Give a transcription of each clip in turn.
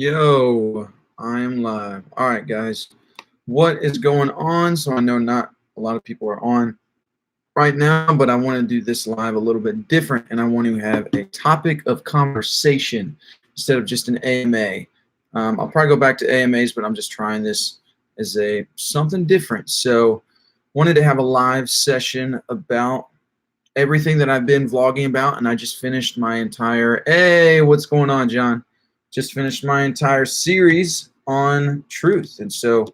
Yo, I am live. All right, guys. What is going on? So I know not a lot of people are on right now, but I want to do this live a little bit different, and I want to have a topic of conversation instead of just an AMA. I'll probably go back to AMAs, but I'm just trying this as a something different. So wanted to have a live session about everything that I've been vlogging about, and I just finished my entire, hey, what's going on, John? Just finished my entire series on truth, and so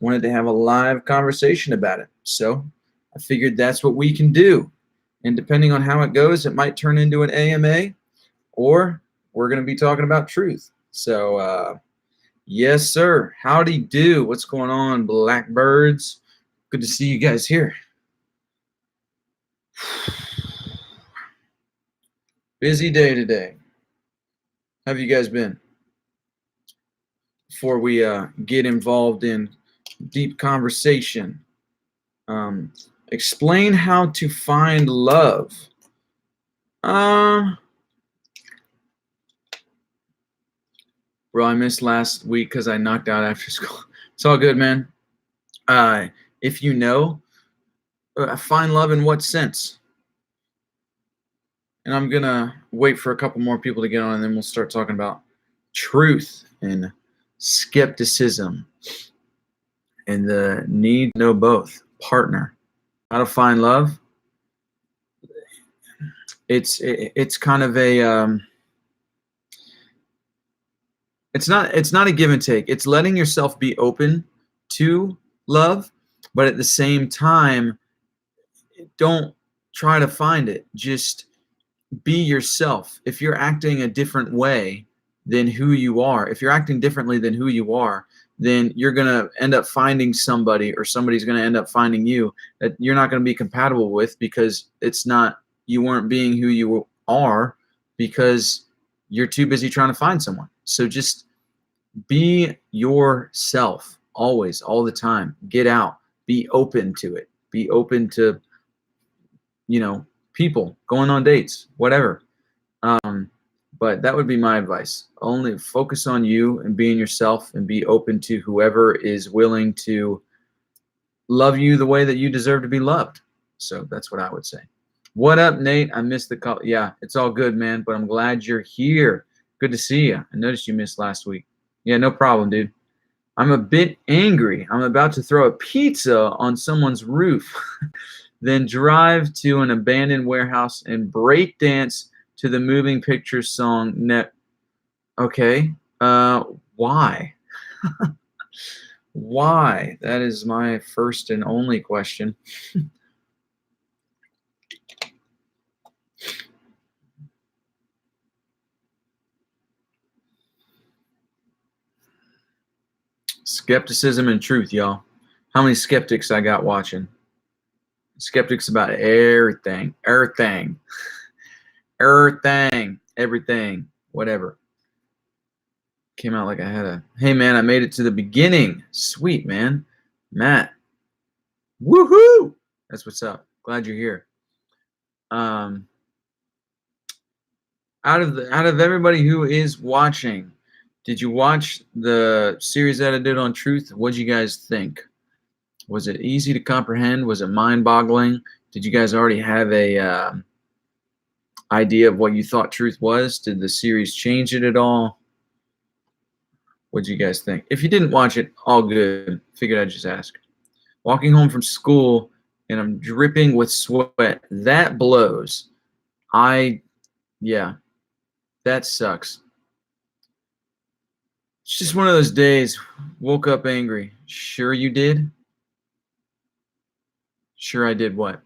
wanted to have a live conversation about it. So I figured that's what we can do, and depending on how it goes, it might turn into an AMA, or we're going to be talking about truth. So yes, sir. Howdy do. What's going on, Blackbirds? Good to see you guys here. Busy day today. How have you guys been? Before we get involved in deep conversation, explain how to find love. Bro, I missed last week because I knocked out after school. It's all good, man. If you know, find love in what sense? And I'm gonna wait for a couple more people to get on, and then we'll start talking about truth and skepticism and the need to know both. Partner, how to find love. It's kind of a it's not a give and take. It's letting yourself be open to love, but at the same time, don't try to find it. Just be yourself. If you're acting a different way than who you are, if you're acting differently than who you are, then you're going to end up finding somebody, or somebody's going to end up finding you that you're not going to be compatible with, because it's not, you weren't being who you are because you're too busy trying to find someone. So just be yourself always, all the time. Get out. Be open to it. Be open to, people, going on dates, whatever. But that would be my advice. Only focus on you and being yourself, and be open to whoever is willing to love you the way that you deserve to be loved. So that's what I would say. What up, Nate? I missed the call. Yeah, it's all good, man, but I'm glad you're here. Good to see you. I noticed you missed last week. Yeah, no problem, dude. I'm a bit angry. I'm about to throw a pizza on someone's roof, then drive to an abandoned warehouse and break dance to the moving pictures song. Okay. Why? Why? That is my first and only question. Skepticism and truth, y'all. How many skeptics I got watching? Skeptics about everything, everything, whatever. Came out like I had a, hey man, I made it to the beginning. Sweet, man. Matt. Woohoo! That's what's up. Glad you're here. Out of everybody who is watching, did you watch the series that I did on truth? What'd you guys think? Was it easy to comprehend? Was it mind-boggling? Did you guys already have a idea of what you thought truth was? Did the series change it at all? What'd you guys think? If you didn't watch it, all good. Figured I'd just ask. Walking home from school and I'm dripping with sweat. That blows. Yeah, that sucks. It's just one of those days. Woke up angry. Sure you did? Sure I did what?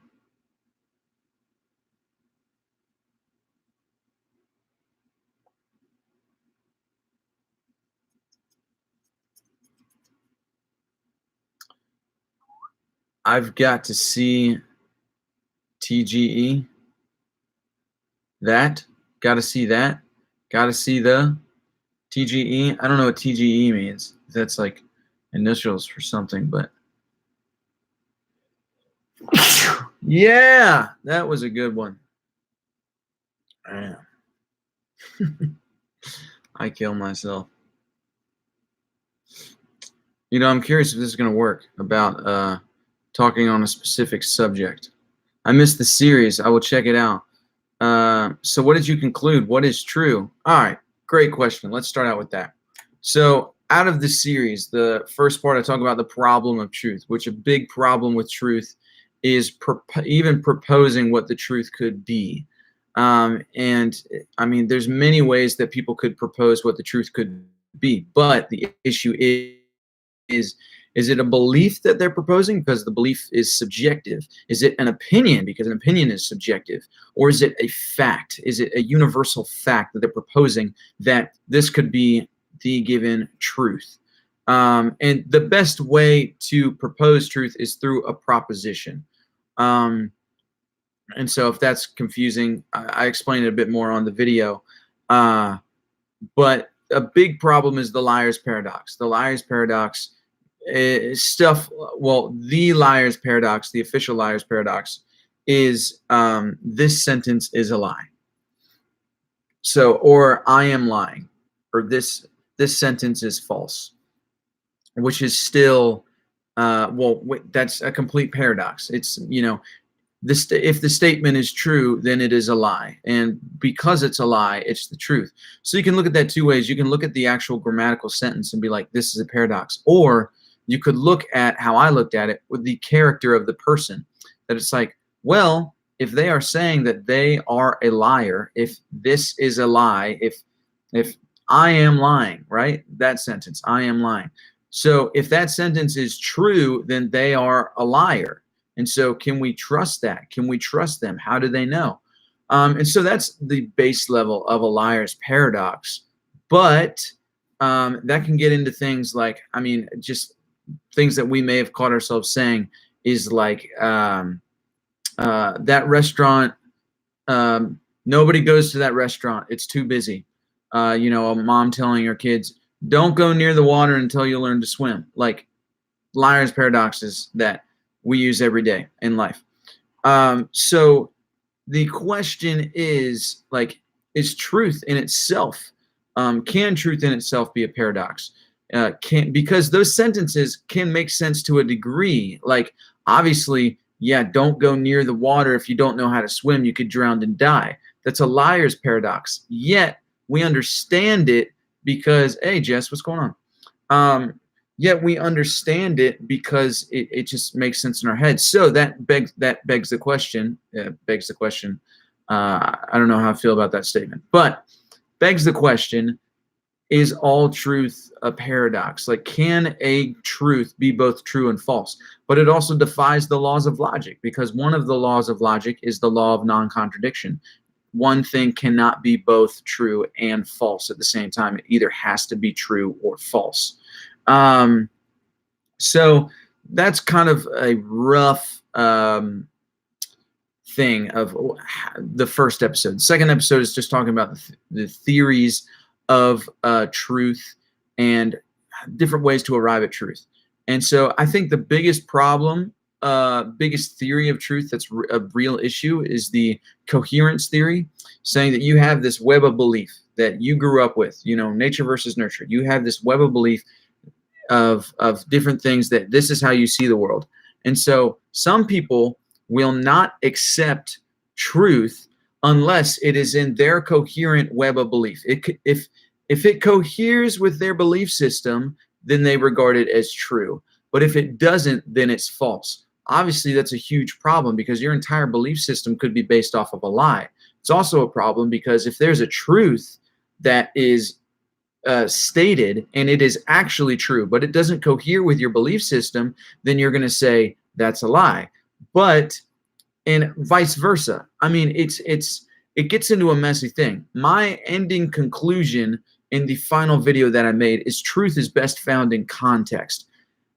I've got to see TGE. That. Got to see that. Got to see the TGE. I don't know what TGE means. That's like initials for something, but yeah, that was a good one. I kill myself. You know, I'm curious if this is going to work about talking on a specific subject. I missed the series. I will check it out. So what did you conclude? What is true? All right, great question. Let's start out with that. So out of the series, the first part I talk about the problem of truth, which a big problem with truth is even proposing what the truth could be. And I mean, there's many ways that people could propose what the truth could be, but the issue is it a belief that they're proposing because the belief is subjective? Is it an opinion because an opinion is subjective? Or is it a fact? Is it a universal fact that they're proposing that this could be the given truth? And the best way to propose truth is through a proposition. And so if that's confusing, I explain it a bit more on the video. But a big problem is the liar's paradox. The liar's paradox is the liar's paradox, the official liar's paradox, is this sentence is a lie. So, or I am lying, or this sentence is false, which is still, that's a complete paradox. It's, you know, if the statement is true, then it is a lie. And because it's a lie, it's the truth. So you can look at that two ways. You can look at the actual grammatical sentence and be like, this is a paradox. Or you could look at how I looked at it with the character of the person. That it's like, well, if they are saying that they are a liar, if this is a lie, if I am lying, right? That sentence, I am lying. So if that sentence is true, then they are a liar. And so can we trust that? Can we trust them? How do they know? And so that's the base level of a liar's paradox. But that can get into things like, I mean, just things that we may have caught ourselves saying is like that restaurant, nobody goes to that restaurant. It's too busy. You know, a mom telling her kids, don't go near the water until you learn to swim. Like liar's paradoxes that we use every day in life. So the question is like, is truth in itself, can truth in itself be a paradox? Because those sentences can make sense to a degree. Like obviously, yeah, don't go near the water if you don't know how to swim, you could drown and die. That's a liar's paradox. Yet we understand it because, hey Jess, what's going on? Yet we understand it because it just makes sense in our head. So that begs the question. I don't know how I feel about that statement, but begs the question: is all truth a paradox? Like, can a truth be both true and false? But it also defies the laws of logic, because one of the laws of logic is the law of non-contradiction. One thing cannot be both true and false at the same time. It either has to be true or false. So that's kind of a rough thing of the first episode. The second episode is just talking about the theories of truth and different ways to arrive at truth. And so I think the biggest problem, biggest theory of truth that's a real issue is the coherence theory, saying that you have this web of belief that you grew up with, you know, nature versus nurture. You have this web of belief of different things that this is how you see the world. And so some people will not accept truth unless it is in their coherent web of belief. If it coheres with their belief system, then they regard it as true. But if it doesn't, then it's false. Obviously, that's a huge problem because your entire belief system could be based off of a lie. It's also a problem because if there's a truth that is stated and it is actually true, but it doesn't cohere with your belief system, then you're going to say that's a lie. But and vice versa. I mean, it gets into a messy thing. My ending conclusion in the final video that I made is truth is best found in context.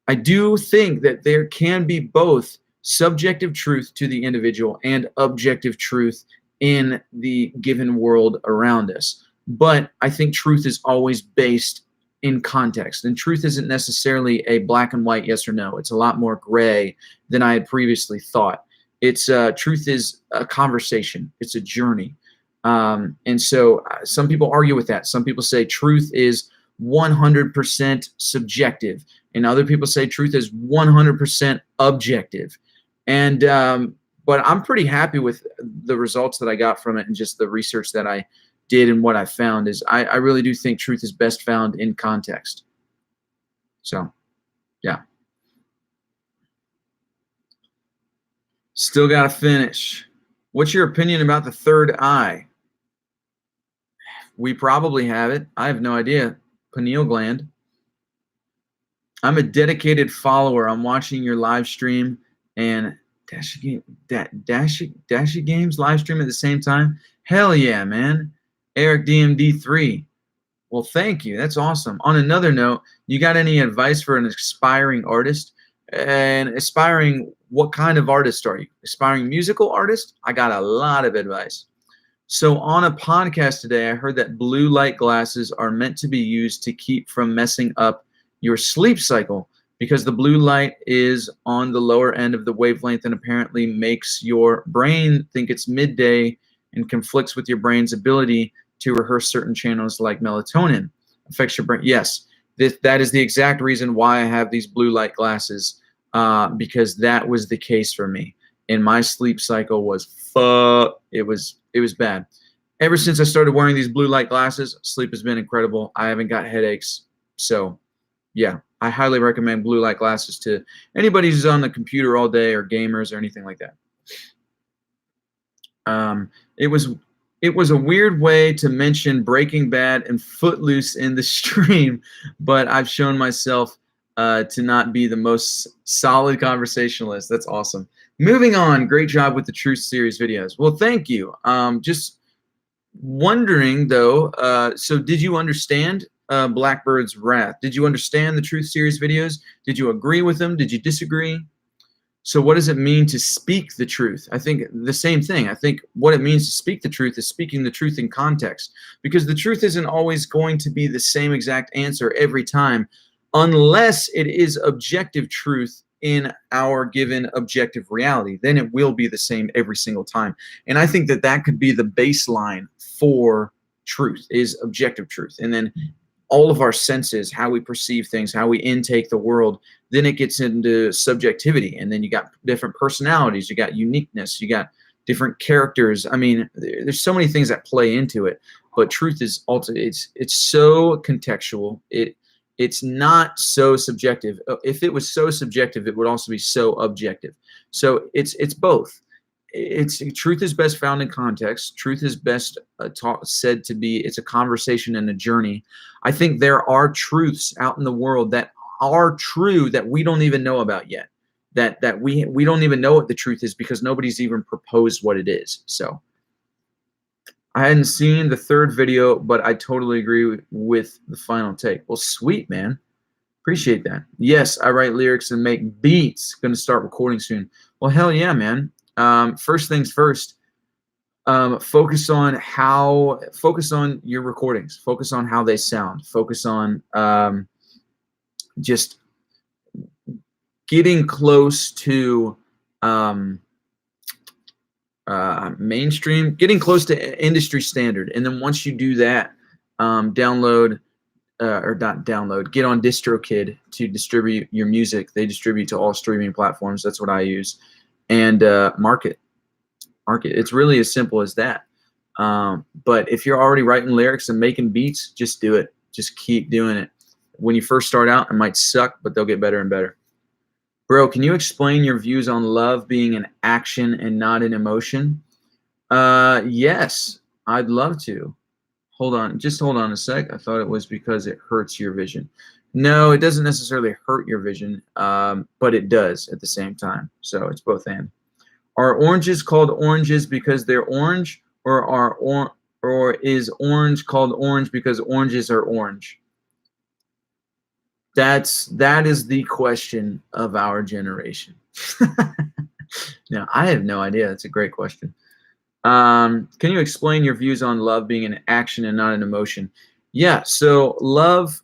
I do think that there can be both subjective truth to the individual and objective truth in the given world around us. But I think truth is always based in context. And truth isn't necessarily a black and white yes or no. It's a lot more gray than I had previously thought. It's truth is a conversation. It's a journey. And so some people argue with that. Some people say truth is 100% subjective, and other people say truth is 100% objective. And but I'm pretty happy with the results that I got from it, and just the research that I did, and what I found is I really do think truth is best found in context. So yeah, still got to finish. What's your opinion about the third eye? We probably have it. I have no idea. Pineal gland. I'm a dedicated follower. I'm watching your live stream and Dashy Games live stream at the same time. Hell yeah, man. Eric DMD3. Well, thank you. That's awesome. On another note, you got any advice for an aspiring artist? And aspiring, what kind of artist are you? Aspiring musical artist? I got a lot of advice. So on a podcast today, I heard that blue light glasses are meant to be used to keep from messing up your sleep cycle, because the blue light is on the lower end of the wavelength and apparently makes your brain think it's midday and conflicts with your brain's ability to rehearse certain channels like melatonin. Affects your brain. Yes, that is the exact reason why I have these blue light glasses, because that was the case for me. And my sleep cycle was it was bad. Ever since I started wearing these blue light glasses, sleep has been incredible. I haven't got headaches. So yeah, I highly recommend blue light glasses to anybody who's on the computer all day, or gamers, or anything like that. It was a weird way to mention Breaking Bad and Footloose in the stream, but I've shown myself to not be the most solid conversationalist. That's awesome. Moving on, great job with the Truth Series videos. Well, thank you. Just wondering though, so did you understand Blackbird's Wrath? Did you understand the Truth Series videos? Did you agree with them? Did you disagree? So what does it mean to speak the truth? I think the same thing. I think what it means to speak the truth is speaking the truth in context, because the truth isn't always going to be the same exact answer every time, unless it is objective truth in our given objective reality. Then it will be the same every single time. And I think that that could be the baseline for truth, is objective truth. And then all of our senses, how we perceive things, how we intake the world, then it gets into subjectivity. And then you got different personalities, you got uniqueness, you got different characters. I mean, there's so many things that play into it, but truth is also, it's so contextual. It's not so subjective. If it was so subjective, it would also be so objective. So it's both. Truth is best found in context. Truth is best said to be, it's a conversation and a journey. I think there are truths out in the world that are true that we don't even know about yet. That we don't even know what the truth is, because nobody's even proposed what it is. So I hadn't seen the third video, but I totally agree with the final take. Well, sweet, man. Appreciate that. Yes, I write lyrics and make beats. Going to start recording soon. Well, hell yeah, man. First things first, focus on your recordings, focus on how they sound, focus on just getting close to mainstream, getting close to industry standard. And then once you do that, download or not download, get on DistroKid to distribute your music. They distribute to all streaming platforms. That's what I use. And market. It's really as simple as that. But if you're already writing lyrics and making beats, just do it. Just keep doing it. When you first start out, it might suck, but they'll get better and better. Bro, can you explain your views on love being an action and not an emotion? Yes, I'd love to. Just hold on a sec. I thought it was because it hurts your vision. No, it doesn't necessarily hurt your vision, but it does at the same time. So it's both and. Are oranges called oranges because they're orange, or is orange called orange because oranges are orange? That is the question of our generation. No, I have no idea. That's a great question. Can you explain your views on love being an action and not an emotion? Yeah, so love,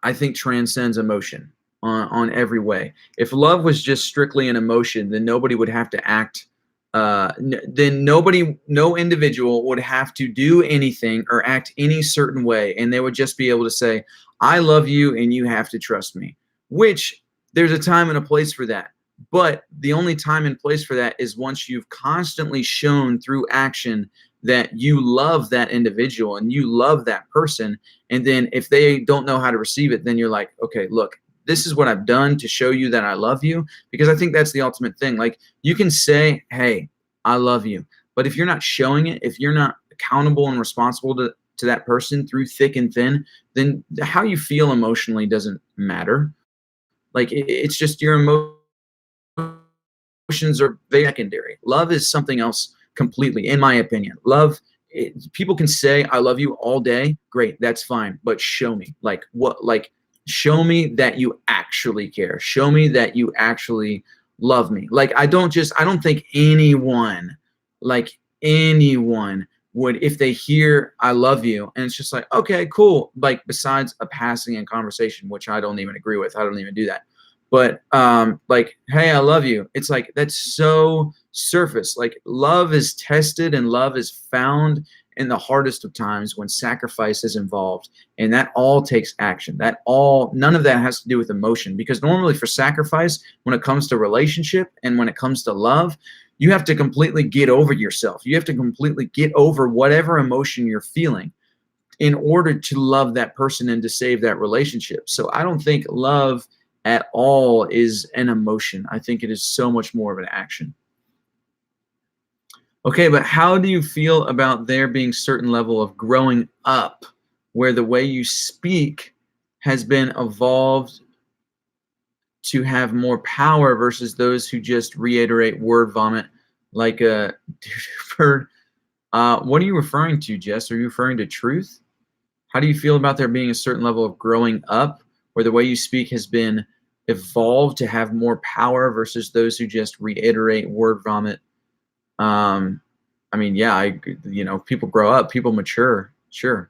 I think, transcends emotion on every way. If love was just strictly an emotion, then nobody would have to act then no individual would have to do anything or act any certain way, and they would just be able to say, I love you and you have to trust me, which there's a time and a place for that. But the only time and place for that is once you've constantly shown through action that you love that individual and you love that person. And then if they don't know how to receive it, then you're like, okay, look, this is what I've done to show you that I love you. Because I think that's the ultimate thing. Like, you can say, hey, I love you. But if you're not showing it, if you're not accountable and responsible to that person through thick and thin, then how you feel emotionally doesn't matter. Like, it's just your emotions are very secondary. Love is something else completely, in my opinion. Love, people can say I love you all day. Great, that's fine. But show me, like, what, like, show me that you actually care. Show me that you actually love me. Like, I don't think anyone, like anyone would, if they hear I love you and it's just like, okay, cool. Like, besides a passing in conversation, which I don't even agree with. I don't even do that. But like, hey, I love you. It's like, that's so surface. Like, love is tested and love is found in the hardest of times when sacrifice is involved, and that all takes action. None of that has to do with emotion, because normally for sacrifice, when it comes to relationship and when it comes to love, you have to completely get over yourself. You have to completely get over whatever emotion you're feeling in order to love that person and to save that relationship. So I don't think love at all is an emotion. I think it is so much more of an action. Okay, but how do you feel about there being certain level of growing up where the way you speak has been evolved to have more power versus those who just reiterate word vomit like a dude? What are you referring to, Jess? Are you referring to truth? How do you feel about there being a certain level of growing up where the way you speak has been evolved to have more power versus those who just reiterate word vomit? I mean, yeah, people grow up, people mature, sure.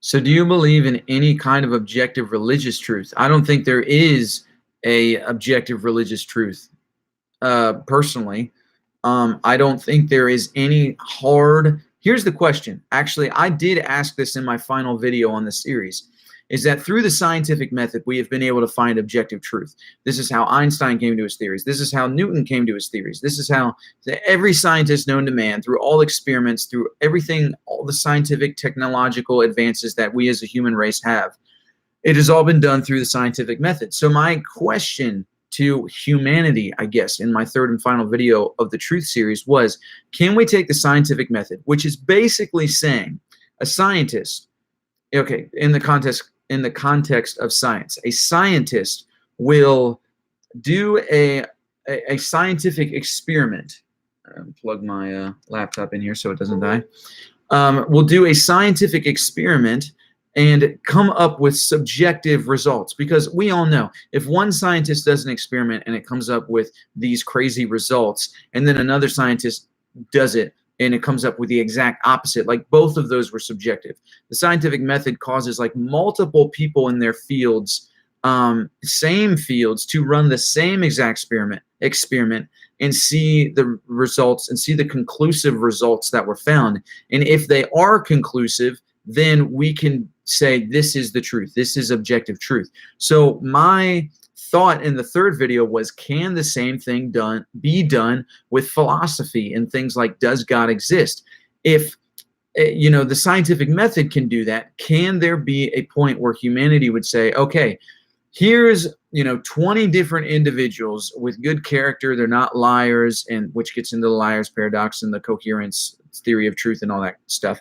So do you believe in any kind of objective religious truth? I don't think there is a objective religious truth. Personally, I don't think there is any hard. Here's the question. Actually, I did ask this in my final video on the series, is that through the scientific method, we have been able to find objective truth. This is how Einstein came to his theories. This is how Newton came to his theories. This is how every scientist known to man, through all experiments, through everything, all the scientific technological advances that we as a human race have, it has all been done through the scientific method. So my question to humanity, I guess, in my third and final video of the truth series was, can we take the scientific method, which is basically saying a scientist, okay, in the context of science, a scientist will do a scientific experiment. Plug my laptop in here so it doesn't die. We'll do a scientific experiment and come up with subjective results, because we all know if one scientist does an experiment and it comes up with these crazy results, and then another scientist does it and it comes up with the exact opposite, like both of those were subjective. The scientific method causes like multiple people in their fields, same fields, to run the same exact experiment and see the results and see the conclusive results that were found. And if they are conclusive, then we can say this is the truth. This is objective truth. So my thought in the third video was, can the same thing be done with philosophy and things like, does God exist? If the scientific method can do that, can there be a point where humanity would say, okay, here's 20 different individuals with good character, they're not liars, and which gets into the liar's paradox and the coherence theory of truth and all that stuff.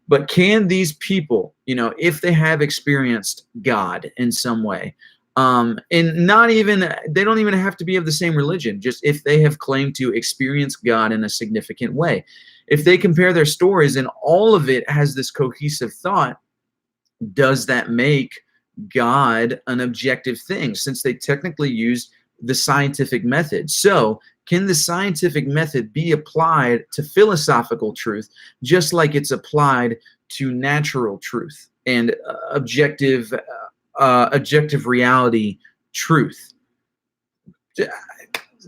But can these people, if they have experienced God in some way, and they don't even have to be of the same religion, just if they have claimed to experience God in a significant way, if they compare their stories and all of it has this cohesive thought, does that make God an objective thing, since they technically used the scientific method? So can the scientific method be applied to philosophical truth just like it's applied to natural truth and objective reality truth?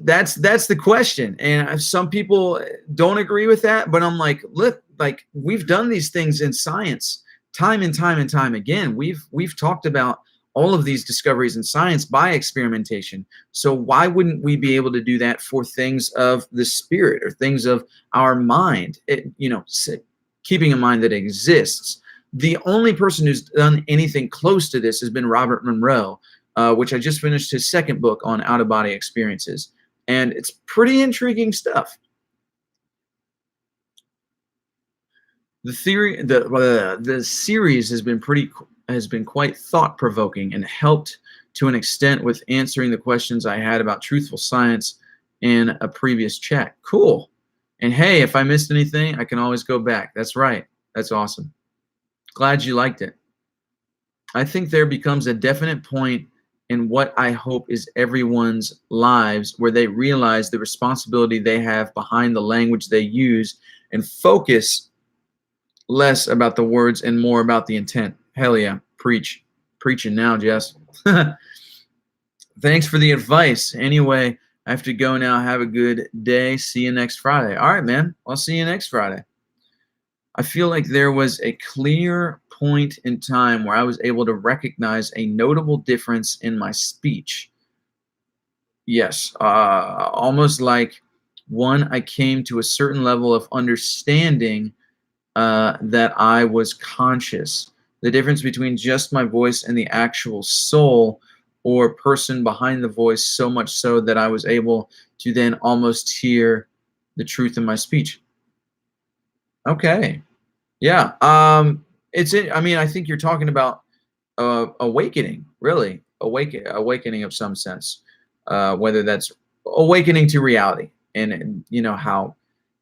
that's the question. And some people don't agree with that, but I'm like, look, like we've done these things in science time and time and time again. We've talked about all of these discoveries in science by experimentation. So why wouldn't we be able to do that for things of the spirit or things of our mind? Keeping in mind that it exists. The only person who's done anything close to this has been Robert Monroe, which I just finished his second book on out-of-body experiences. And it's pretty intriguing stuff. The series has been quite thought-provoking and helped to an extent with answering the questions I had about truthful science in a previous chat. Cool. And hey, if I missed anything, I can always go back. That's right. That's awesome. Glad you liked it. I think there becomes a definite point in what I hope is everyone's lives where they realize the responsibility they have behind the language they use and focus less about the words and more about the intent. Hell yeah, preaching now, Jess. Thanks for the advice. Anyway, I have to go now. Have a good day. See you next Friday. All right, man. I'll see you next Friday. I feel like there was a clear point in time where I was able to recognize a notable difference in my speech. Yes, almost like I came to a certain level of understanding that I was conscious. The difference between just my voice and the actual soul or person behind the voice, so much so that I was able to then almost hear the truth in my speech. Okay. Yeah. I mean, I think you're talking about awakening, really. Awakening of some sense. Whether that's awakening to reality. And you know how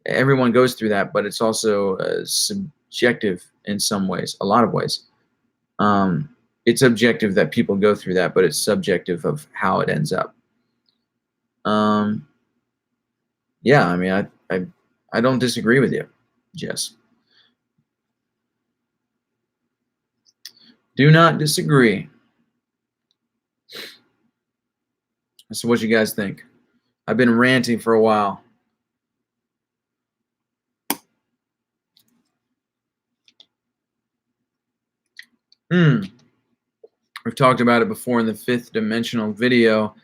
everyone goes through that, but it's also subjective in some ways, a lot of ways. It's objective that people go through that, but it's subjective of how it ends up. Yeah, I mean, I don't disagree with you, Jess. Do not disagree. So what you guys think? I've been ranting for a while. We've talked about it before in the fifth dimensional video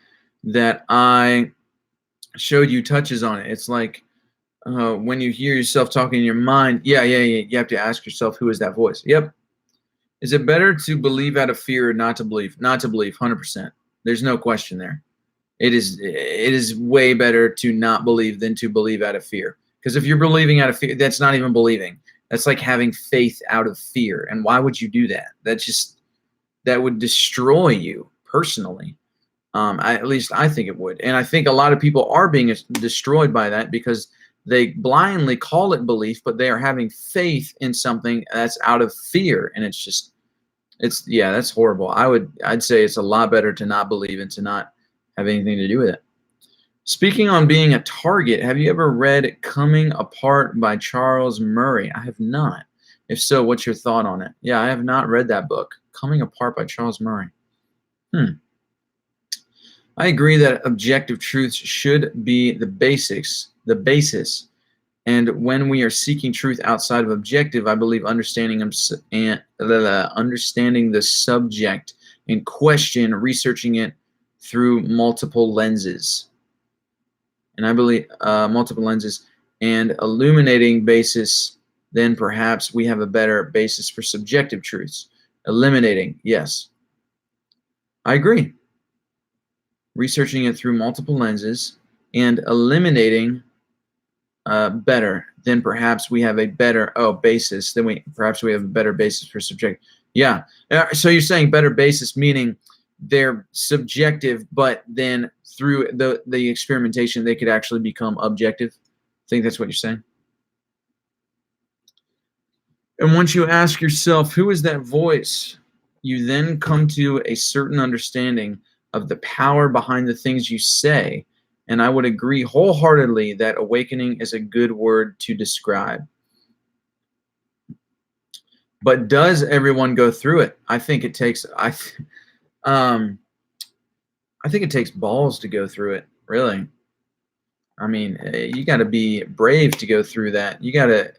that I showed you touches on it. It's like when you hear yourself talking in your mind, yeah, you have to ask yourself, who is that voice? Yep. Is it better to believe out of fear or not to believe? Not to believe, 100%. There's no question there. It is way better to not believe than to believe out of fear. Because if you're believing out of fear, that's not even believing. That's like having faith out of fear. And why would you do that? That would destroy you personally. At least I think it would. And I think a lot of people are being destroyed by that because they blindly call it belief, but they are having faith in something that's out of fear. And that's horrible. I'd say it's a lot better to not believe and to not have anything to do with it. Speaking on being a target, have you ever read Coming Apart by Charles Murray? I have not. If so, what's your thought on it? Yeah, I have not read that book. Coming Apart by Charles Murray. I agree that objective truths should be the basis. And when we are seeking truth outside of objective, I believe understanding the subject in question, researching it through multiple lenses. And I believe multiple lenses and illuminating basis, then perhaps we have a better basis for subjective truths. Eliminating, yes. I agree. Researching it through multiple lenses and eliminating better, then perhaps we have a better basis. Then perhaps we have a better basis for subjective. Yeah. So you're saying better basis, meaning they're subjective, but then through the experimentation, they could actually become objective. I think that's what you're saying. And once you ask yourself, who is that voice? You then come to a certain understanding of the power behind the things you say. And I would agree wholeheartedly that awakening is a good word to describe. But does everyone go through it? I think it takes I think it takes balls to go through it, really. I mean, you got to be brave to go through that. You got to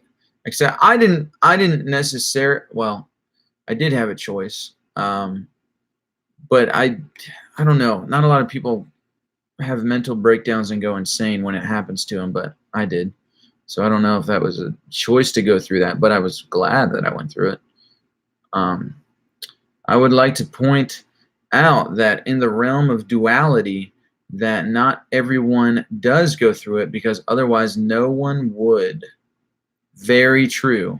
accept. I didn't necessarily. Well, I did have a choice, but I don't know. Not a lot of people have mental breakdowns and go insane when it happens to them, but I did. So I don't know if that was a choice to go through that, but I was glad that I went through it. I would like to point out that in the realm of duality, that not everyone does go through it, because otherwise no one would. Very true.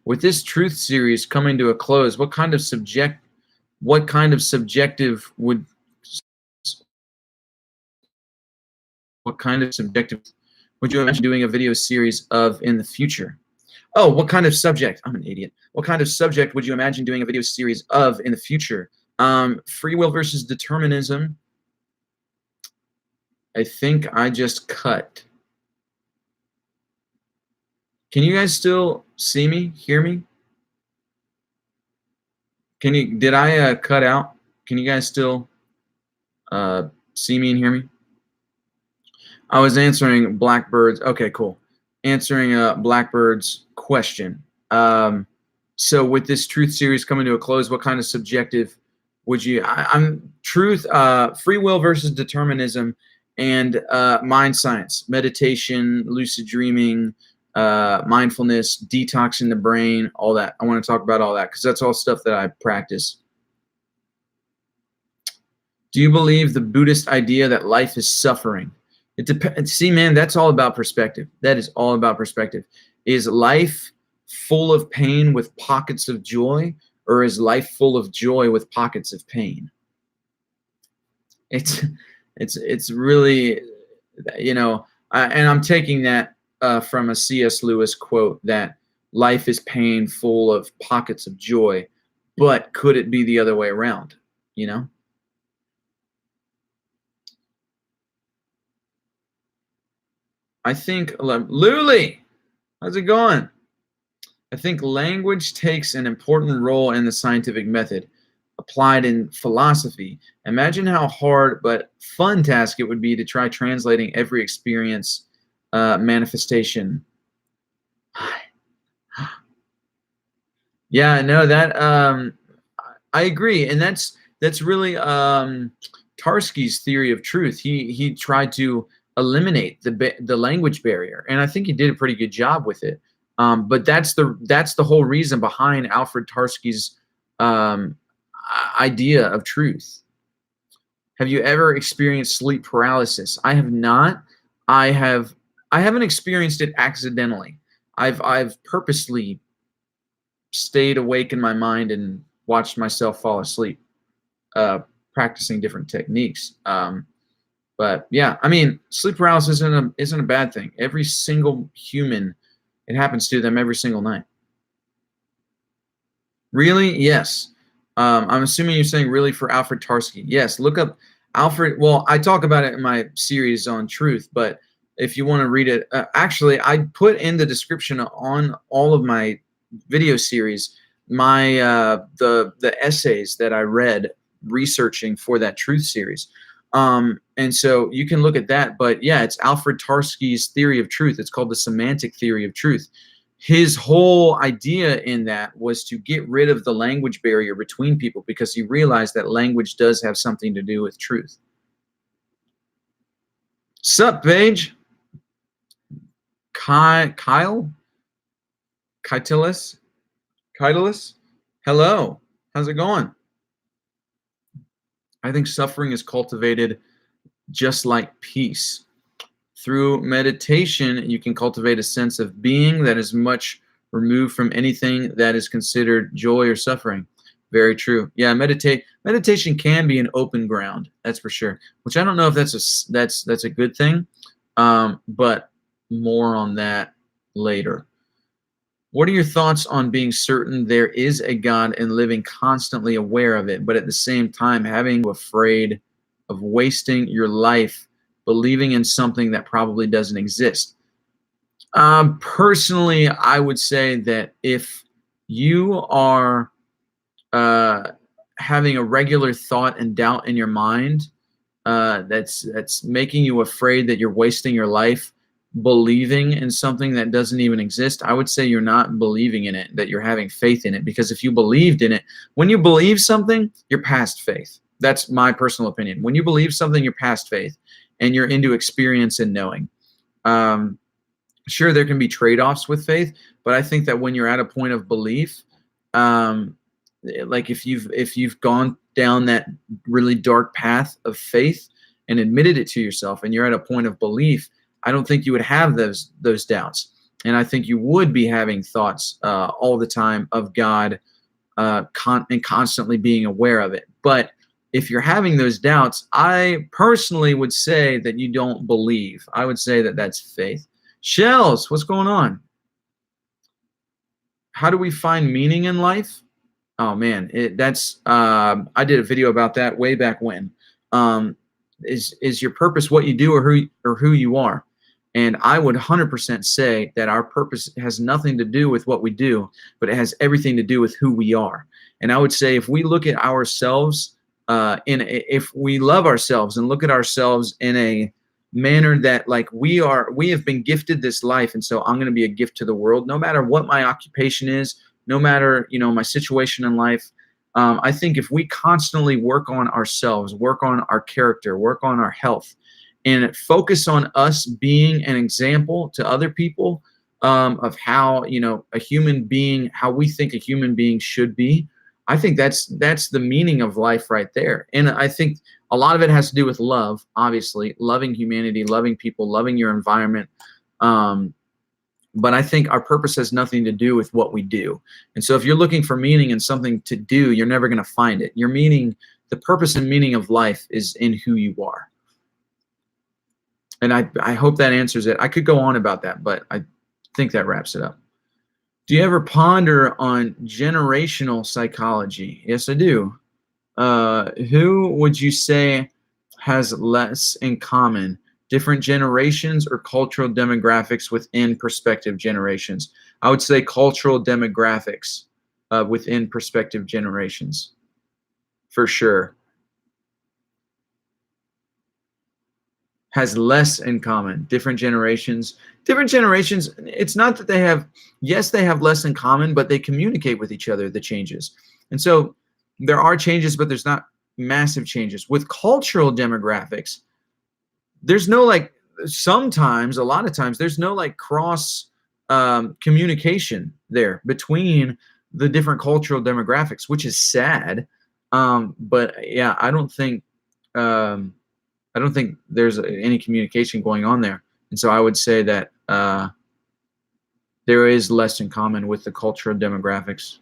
With this truth series coming to a close, what kind of subjective would you imagine doing a video series of in the future? Oh, what kind of subject? I'm an idiot. What kind of subject would you imagine doing a video series of in the future? Free will versus determinism. I think I just cut. Can you guys still see me, hear me? Did I cut out? Can you guys still see me and hear me? I was answering Blackbird's. Okay, cool. Answering Blackbird's question. So with this truth series coming to a close, what kind of subjective would you? I'm truth, free will versus determinism, and mind science, meditation, lucid dreaming, mindfulness, detoxing the brain, all that. I want to talk about all that because that's all stuff that I practice. Do you believe the Buddhist idea that life is suffering? It depends. See, man, that's all about perspective. That is all about perspective. Is life full of pain with pockets of joy, or is life full of joy with pockets of pain? It's really, you know, and I'm taking that from a C.S. Lewis quote that life is pain full of pockets of joy, but could it be the other way around? You know? I think, Luli, how's it going? I think language takes an important role in the scientific method applied in philosophy. Imagine how hard but fun task it would be to try translating every experience manifestation. Yeah, no, that I agree, and that's really Tarski's theory of truth. He tried to eliminate the language barrier, and I think he did a pretty good job with it. But that's the whole reason behind Alfred Tarski's idea of truth. Have you ever experienced sleep paralysis? I have not. I haven't experienced it accidentally. I've purposely stayed awake in my mind and watched myself fall asleep, practicing different techniques. But yeah, I mean, sleep paralysis isn't a bad thing. Every single human, it happens to them every single night. Really? Yes. I'm assuming you're saying really for Alfred Tarski. Yes, look up Alfred. Well, I talk about it in my series on truth, but if you want to read it, actually, I put in the description on all of my video series my the essays that I read researching for that truth series. And so you can look at that. But yeah, it's Alfred Tarski's theory of truth. It's called the semantic theory of truth. His whole idea in that was to get rid of the language barrier between people because he realized that language does have something to do with truth. Sup, Paige? Kyle? Kytilus? Hello. How's it going? I think suffering is cultivated just like peace. Through meditation, you can cultivate a sense of being that is much removed from anything that is considered joy or suffering. Very true. Yeah, meditation can be an open ground, that's for sure. Which I don't know if that's a good thing, but more on that later. What are your thoughts on being certain there is a God and living constantly aware of it, but at the same time having afraid of wasting your life believing in something that probably doesn't exist? Personally, I would say that if you are having a regular thought and doubt in your mind, that's making you afraid that you're wasting your life believing in something that doesn't even exist, I would say you're not believing in it, that you're having faith in it. Because if you believed in it, when you believe something, you're past faith. That's my personal opinion. When you believe something, you're past faith, and you're into experience and knowing. Sure, there can be trade-offs with faith, but I think that when you're at a point of belief, like if you've gone down that really dark path of faith and admitted it to yourself, and you're at a point of belief, I don't think you would have those doubts, and I think you would be having thoughts all the time of God, and constantly being aware of it. But if you're having those doubts, I personally would say that you don't believe. I would say that that's faith. Shells, what's going on? How do we find meaning in life? Oh man, I did a video about that way back when. Is your purpose what you do, or who you are? And I would 100% say that our purpose has nothing to do with what we do, but it has everything to do with who we are. And I would say if we look at ourselves, if we love ourselves and look at ourselves in a manner that like we have been gifted this life, and so I'm going to be a gift to the world, no matter what my occupation is, no matter my situation in life. I think if we constantly work on ourselves, work on our character, work on our health, and focus on us being an example to other people of how a human being, how we think a human being should be, I think that's the meaning of life right there. And I think a lot of it has to do with love, obviously, loving humanity, loving people, loving your environment. But I think our purpose has nothing to do with what we do. And so if you're looking for meaning in something to do, you're never going to find it. Your meaning, the purpose and meaning of life is in who you are. And I hope that answers it. I could go on about that, but I think that wraps it up. Do you ever ponder on generational psychology? Yes, I do. Who would you say has less in common? Different generations or cultural demographics within prospective generations? I would say cultural demographics within prospective generations, for sure. Has less in common. Different generations, it's not that they have, yes, they have less in common, but they communicate with each other, the changes. And so there are changes, but there's not massive changes. With cultural demographics, there's no like, sometimes, a lot of times, there's no like cross communication there between the different cultural demographics, which is sad. But yeah, I don't think there's any communication going on there. And so I would say that there is less in common with the cultural demographics.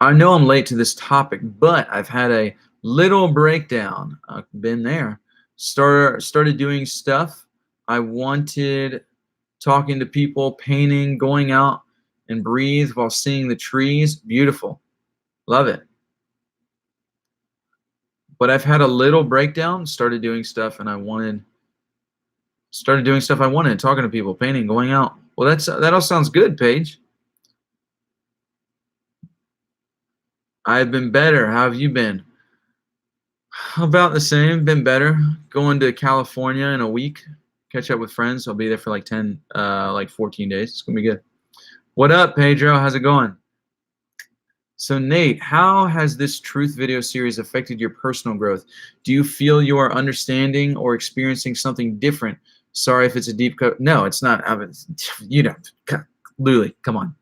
I know I'm late to this topic, but I've had a little breakdown. I've been there. Started doing stuff. I wanted talking to people, painting, going out and breathe while seeing the trees. Beautiful. Love it. But I've had a little breakdown, started doing stuff I wanted, talking to people, painting, going out. Well, that all sounds good, Paige. I've been better. How have you been? About the same, been better. Going to California in a week, catch up with friends. I'll be there for like 14 days. It's gonna be good. What up, Pedro? How's it going? So Nate, how has this truth video series affected your personal growth? Do you feel you are understanding or experiencing something different? Sorry if it's a deep cut. No, it's not. Literally, come on.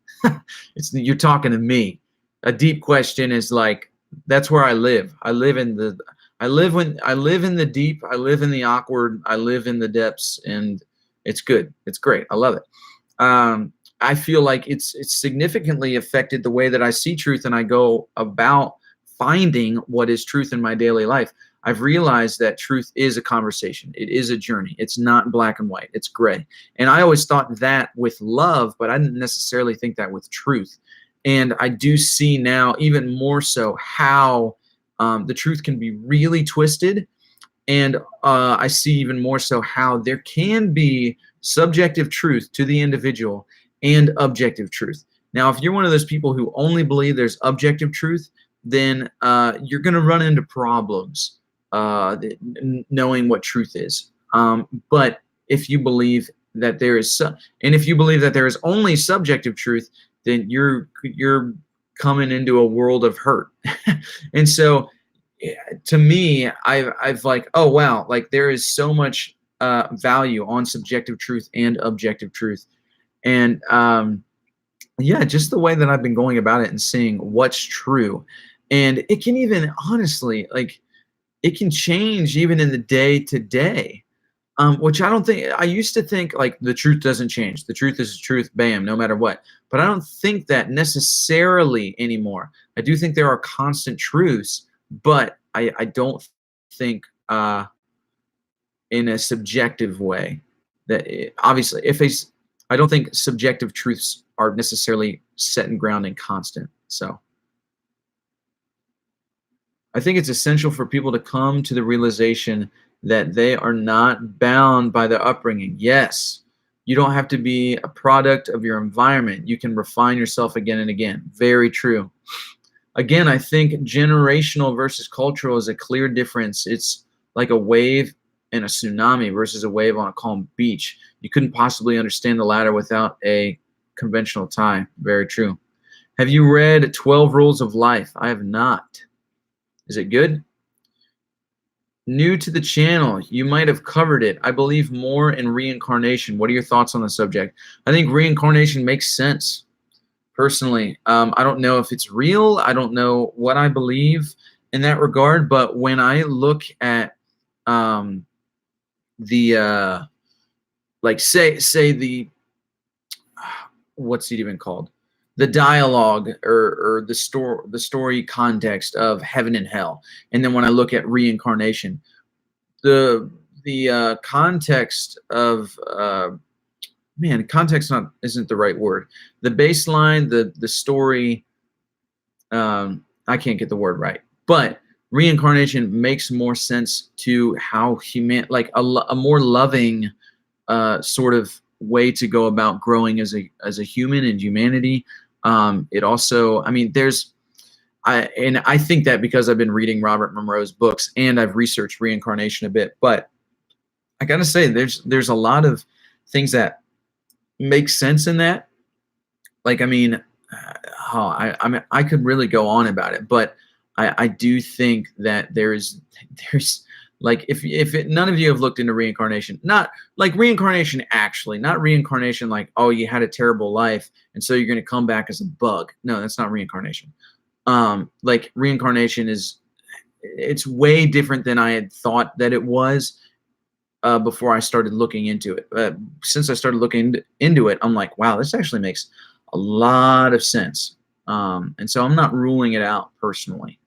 You're talking to me. A deep question is like, that's where I live. I live in the deep. I live in the awkward. I live in the depths, and it's good. It's great. I love it. I feel like it's significantly affected the way that I see truth and I go about finding what is truth in my daily life. I've realized that truth is a conversation. It is a journey. It's not black and white. It's gray. And I always thought that with love, but I didn't necessarily think that with truth. And I do see now even more so how the truth can be really twisted. And I see even more so how there can be subjective truth to the individual and objective truth. Now, if you're one of those people who only believe there's objective truth, then you're going to run into problems. knowing what truth is. But if you believe that there is, and if you believe that there is only subjective truth, then you're coming into a world of hurt. And so, to me, I've like, oh wow, like there is so much value on subjective truth and objective truth, and yeah, just the way that I've been going about it and seeing what's true, and it can even honestly like it can change even in the day to day. Which I don't think, I used to think like the truth doesn't change. The truth is the truth, bam, no matter what. But I don't think that necessarily anymore. I do think there are constant truths, but I don't think in a subjective way. That obviously, I don't think subjective truths are necessarily set in ground and constant. So I think it's essential for people to come to the realization that they are not bound by their upbringing. Yes, you don't have to be a product of your environment. You can refine yourself again and again. Very true. Again, I think generational versus cultural is a clear difference. It's like a wave and a tsunami versus a wave on a calm beach. You couldn't possibly understand the latter without a conventional tie. Very true. Have you read 12 Rules of Life? I have not. Is it good? New to the channel, you might have covered it. I believe more in reincarnation. What are your thoughts on the subject? I think reincarnation makes sense, personally. I don't know if it's real. I don't know what I believe in that regard. But when I look at like say the, what's it even called? The dialogue or the story context of heaven and hell, and then when I look at reincarnation, the context of context isn't the right word. The baseline, the story, I can't get the word right, but reincarnation makes more sense to how like a more loving sort of way to go about growing as a human and humanity. It also, I mean, I think that because I've been reading Robert Monroe's books and I've researched reincarnation a bit, but I gotta say there's a lot of things that make sense in that. Like, I mean, I could really go on about it, but I do think that there's like, none of you have looked into reincarnation, not like reincarnation actually, not reincarnation like, oh, you had a terrible life and so you're going to come back as a bug. No, that's not reincarnation. Like reincarnation it's way different than I had thought that it was before I started looking into it. Since I started looking into it, I'm like, wow, this actually makes a lot of sense. And so I'm not ruling it out personally.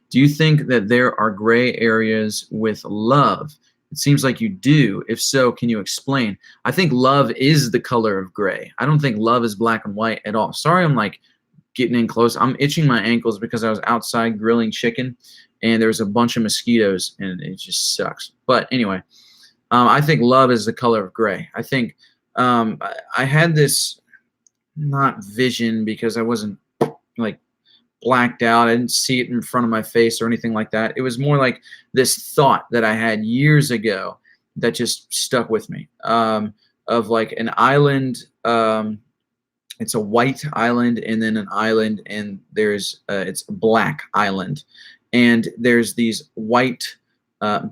Do you think that there are gray areas with love? It seems like you do. If so, can you explain? I think love is the color of gray. I don't think love is black and white at all. Sorry, I'm like getting in close. I'm itching my ankles because I was outside grilling chicken and there's a bunch of mosquitoes and it just sucks. But anyway, I think love is the color of gray. I think I had this, not vision because I wasn't like blacked out. I didn't see it in front of my face or anything like that. It was more like this thought that I had years ago that just stuck with me, of like an island. It's a white island and then an island, and there's it's a black island, and there's these white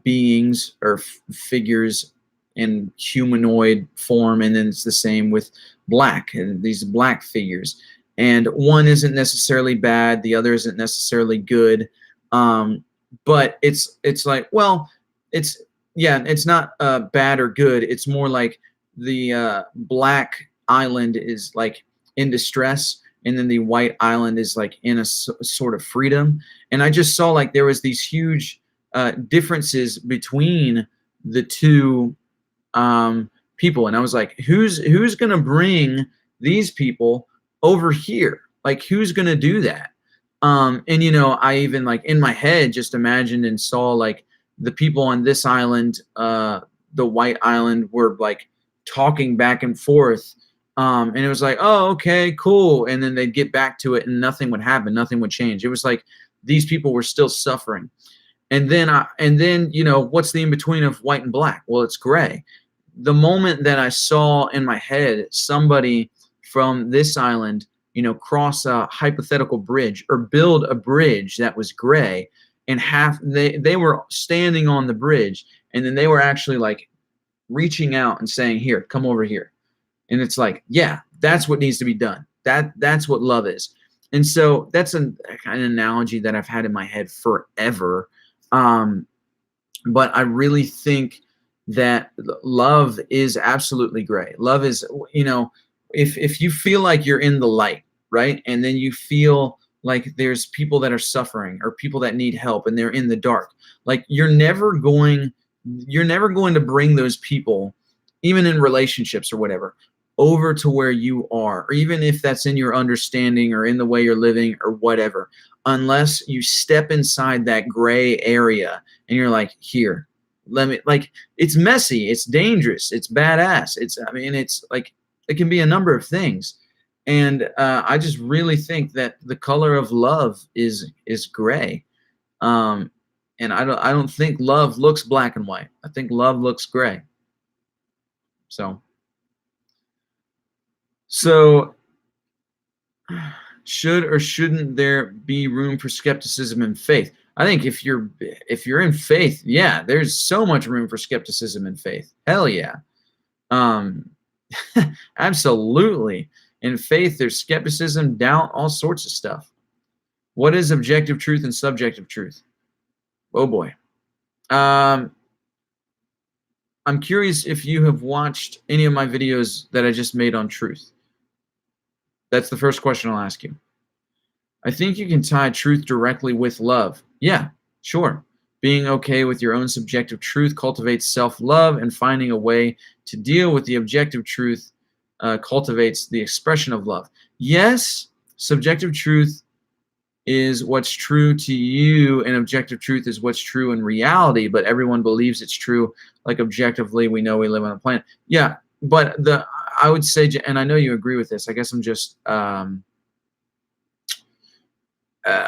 beings or figures in humanoid form, and then it's the same with black, and these black figures. And one isn't necessarily bad, the other isn't necessarily good, but it's like, well, it's not bad or good. It's more like the black island is like in distress, and then the white island is like in a sort of freedom. And I just saw like there was these huge differences between the two people, and I was like, who's gonna bring these people over here? Like, who's gonna do that? And you know, I even like in my head just imagined and saw like the people on this island, the white island, were like talking back and forth, and it was like, oh, okay, cool, and then they'd get back to it and nothing would happen, nothing would change. It was like these people were still suffering. And then you know, what's the in between of white and black? Well, it's gray. The moment that I saw in my head somebody from this island, you know, cross a hypothetical bridge or build a bridge that was gray, and they were standing on the bridge, and then they were actually like reaching out and saying, here, come over here. And it's like, yeah, that's what needs to be done. That's what love is. And so that's an analogy that I've had in my head forever. But I really think that love is absolutely gray. Love is, you know, if you feel like you're in the light, right? And then you feel like there's people that are suffering or people that need help and they're in the dark. Like you're never going to bring those people, even in relationships or whatever, over to where you are, or even if that's in your understanding or in the way you're living or whatever, unless you step inside that gray area and you're like, here, let me, like, it's messy, it's dangerous, it's badass, I mean, it's like, it can be a number of things. And I just really think that the color of love is gray. And I don't think love looks black and white. I think love looks gray. So should or shouldn't there be room for skepticism and faith? I think if you're in faith, yeah, there's so much room for skepticism and faith. Hell yeah. Absolutely. In faith, there's skepticism, doubt, all sorts of stuff. What is objective truth and subjective truth? Oh boy. I'm curious if you have watched any of my videos that I just made on truth. That's the first question I'll ask you. I think you can tie truth directly with love. Yeah, sure. Being okay with your own subjective truth cultivates self-love, and finding a way to deal with the objective truth cultivates the expression of love. Yes, subjective truth is what's true to you, and objective truth is what's true in reality, but everyone believes it's true. Like objectively, we know we live on a planet. Yeah, but I would say, and I know you agree with this, I guess I'm just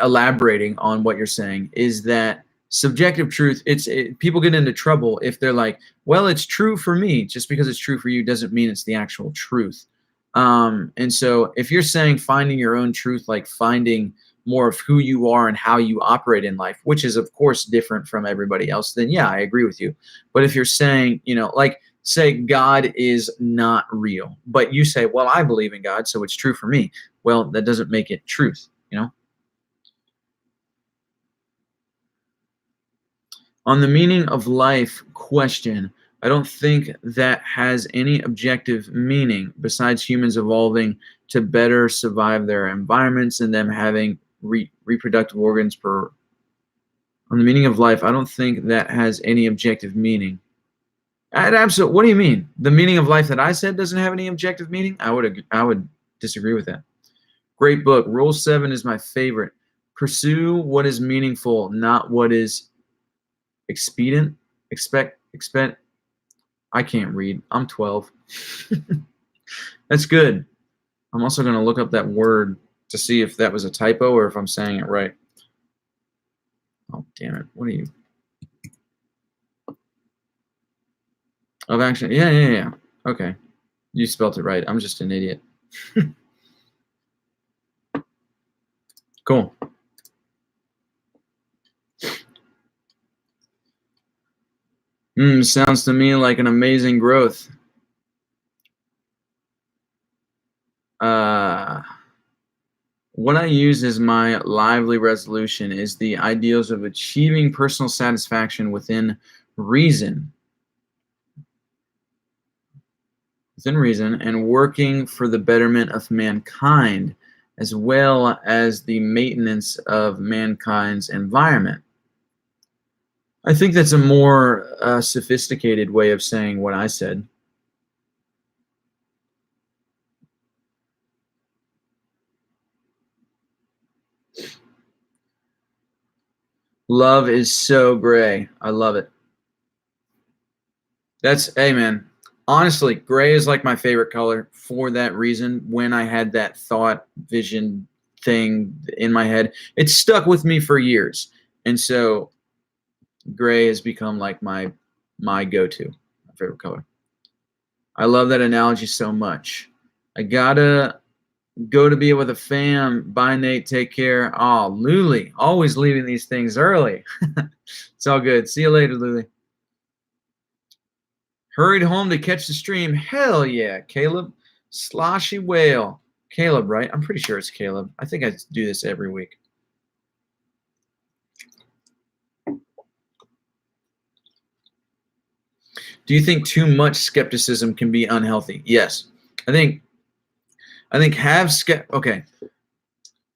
elaborating on what you're saying, is that subjective truth, people get into trouble if they're like, well, it's true for me. Just because it's true for you doesn't mean it's the actual truth. And so if you're saying finding your own truth, like finding more of who you are and how you operate in life, which is of course different from everybody else, then yeah, I agree with you. But if you're saying, you know, like say God is not real, but you say, well, I believe in God, so it's true for me. Well, that doesn't make it truth, you know? On the meaning of life question, I don't think that has any objective meaning besides humans evolving to better survive their environments and them having reproductive organs per. On the meaning of life, I don't think that has any objective meaning. Absolutely. What do you mean? The meaning of life that I said doesn't have any objective meaning? I would disagree with that. Great book. Rule 7 is my favorite. Pursue what is meaningful, not what is expedient. Expect. I can't read. I'm 12. That's good. I'm also going to look up that word to see if that was a typo or if I'm saying it right. Oh, damn it. What are you? Oh, actually, yeah. Okay. You spelled it right. I'm just an idiot. Cool. Sounds to me like an amazing growth. What I use as my lively resolution is the ideals of achieving personal satisfaction within reason. And working for the betterment of mankind, as well as the maintenance of mankind's environment. I think that's a more sophisticated way of saying what I said. Love is so gray. I love it. Hey man, honestly, gray is like my favorite color for that reason. When I had that thought vision thing in my head, it stuck with me for years. And so Gray has become like my go-to, my favorite color. I love that analogy so much. I gotta go to be with a fam. Bye, Nate. Take care. Oh, Luli, always leaving these things early. It's all good. See you later, Luli. Hurried home to catch the stream. Hell yeah, Caleb. Sloshy whale. Caleb, right? I'm pretty sure it's Caleb. I think I do this every week. Do you think too much skepticism can be unhealthy? Yes. I think okay.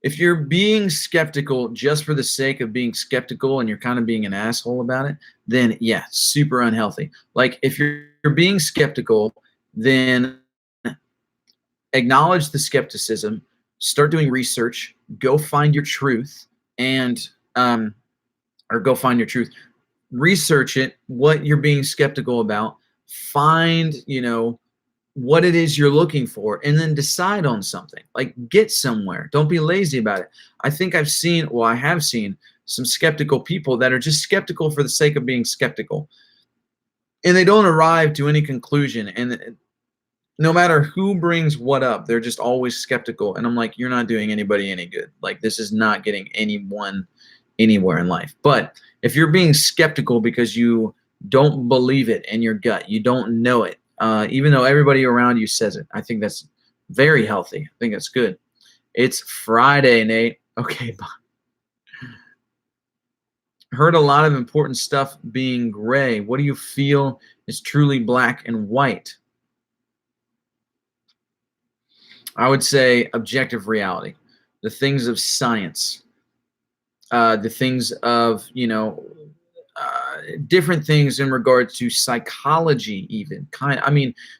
If you're being skeptical just for the sake of being skeptical and you're kind of being an asshole about it, then yeah, super unhealthy. Like if you're being skeptical, then acknowledge the skepticism, start doing research, go find your truth, and or go find your truth, research it, what you're being skeptical about, find, what it is you're looking for, and then decide on something. Like get somewhere. Don't be lazy about it. I have seen some skeptical people that are just skeptical for the sake of being skeptical. And they don't arrive to any conclusion. And no matter who brings what up, they're just always skeptical. And I'm like, you're not doing anybody any good. Like this is not getting anyone anywhere in life. But if you're being skeptical because you don't believe it in your gut, you don't know it, even though everybody around you says it, I think that's very healthy. I think that's good. It's Friday, Nate. Okay, bye. Heard a lot of important stuff being gray. What do you feel is truly black and white? I would say objective reality, the things of science, the things of, different things in regards to psychology, even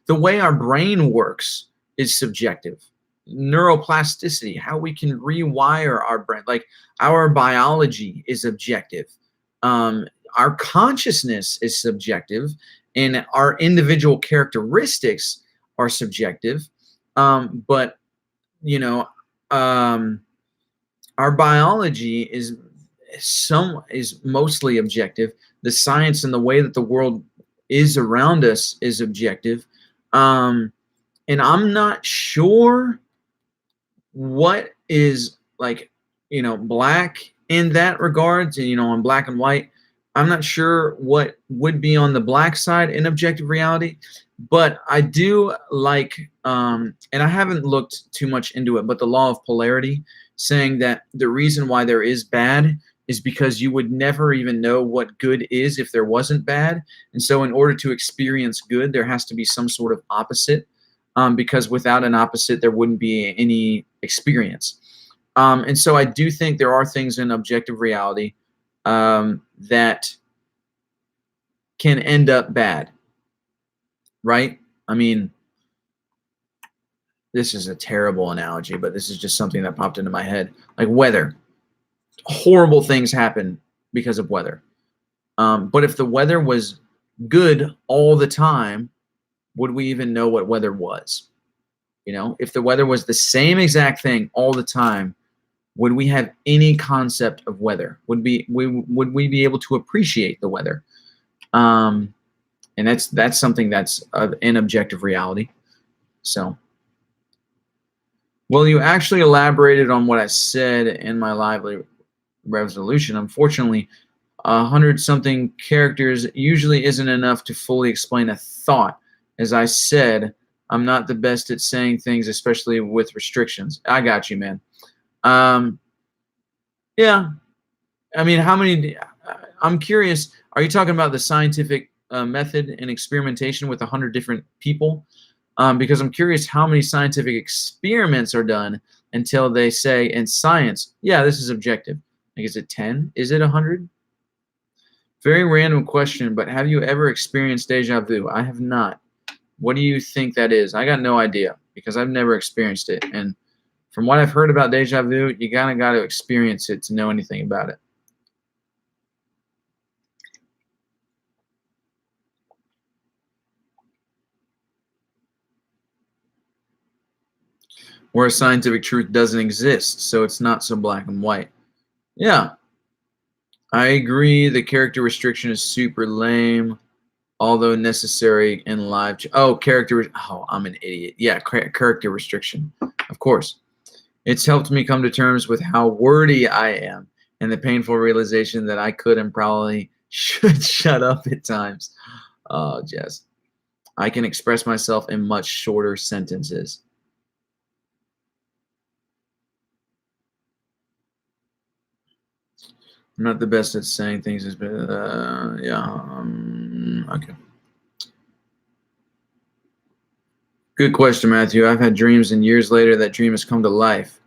the way our brain works is subjective. Neuroplasticity, how we can rewire our brain, like our biology is objective. Our consciousness is subjective, and our individual characteristics are subjective. But our biology is mostly objective. The science and the way that the world is around us is objective. And I'm not sure what is black in that regards, and on black and white. I'm not sure what would be on the black side in objective reality, but I do like, and I haven't looked too much into it, but the law of polarity, saying that the reason why there is bad is because you would never even know what good is if there wasn't bad. And so in order to experience good, there has to be some sort of opposite, because without an opposite, there wouldn't be any experience. And so I do think there are things in objective reality that can end up bad, right? I mean, this is a terrible analogy, but this is just something that popped into my head. Like weather. Horrible things happen because of weather. But if the weather was good all the time, would we even know what weather was? If the weather was the same exact thing all the time, would we have any concept of weather? Would we be able to appreciate the weather? And that's something that's an objective reality. So, well, you actually elaborated on what I said in my lively resolution. Unfortunately, 100-something characters usually isn't enough to fully explain a thought. As I said, I'm not the best at saying things, especially with restrictions. I got you, man. Yeah. I mean, how many? I'm curious. Are you talking about the scientific method and experimentation with 100 different people? Because I'm curious how many scientific experiments are done until they say in science, yeah, this is objective. Like, is it 10? Is it 100? Very random question, but have you ever experienced deja vu? I have not. What do you think that is? I got no idea because I've never experienced it. And from what I've heard about deja vu, you kind of got to experience it to know anything about it. Where scientific truth doesn't exist, so it's not so black and white. Yeah. I agree. The character restriction is super lame, although necessary in live. Oh, oh, I'm an idiot. Yeah, character restriction. Of course. It's helped me come to terms with how wordy I am and the painful realization that I could and probably should shut up at times. Oh, Jess. I can express myself in much shorter sentences. I'm not the best at saying things, okay. Good question, Matthew. I've had dreams, and years later, that dream has come to life.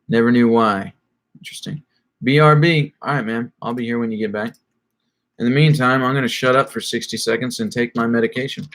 Never knew why. Interesting. BRB. All right, man. I'll be here when you get back. In the meantime, I'm going to shut up for 60 seconds and take my medication.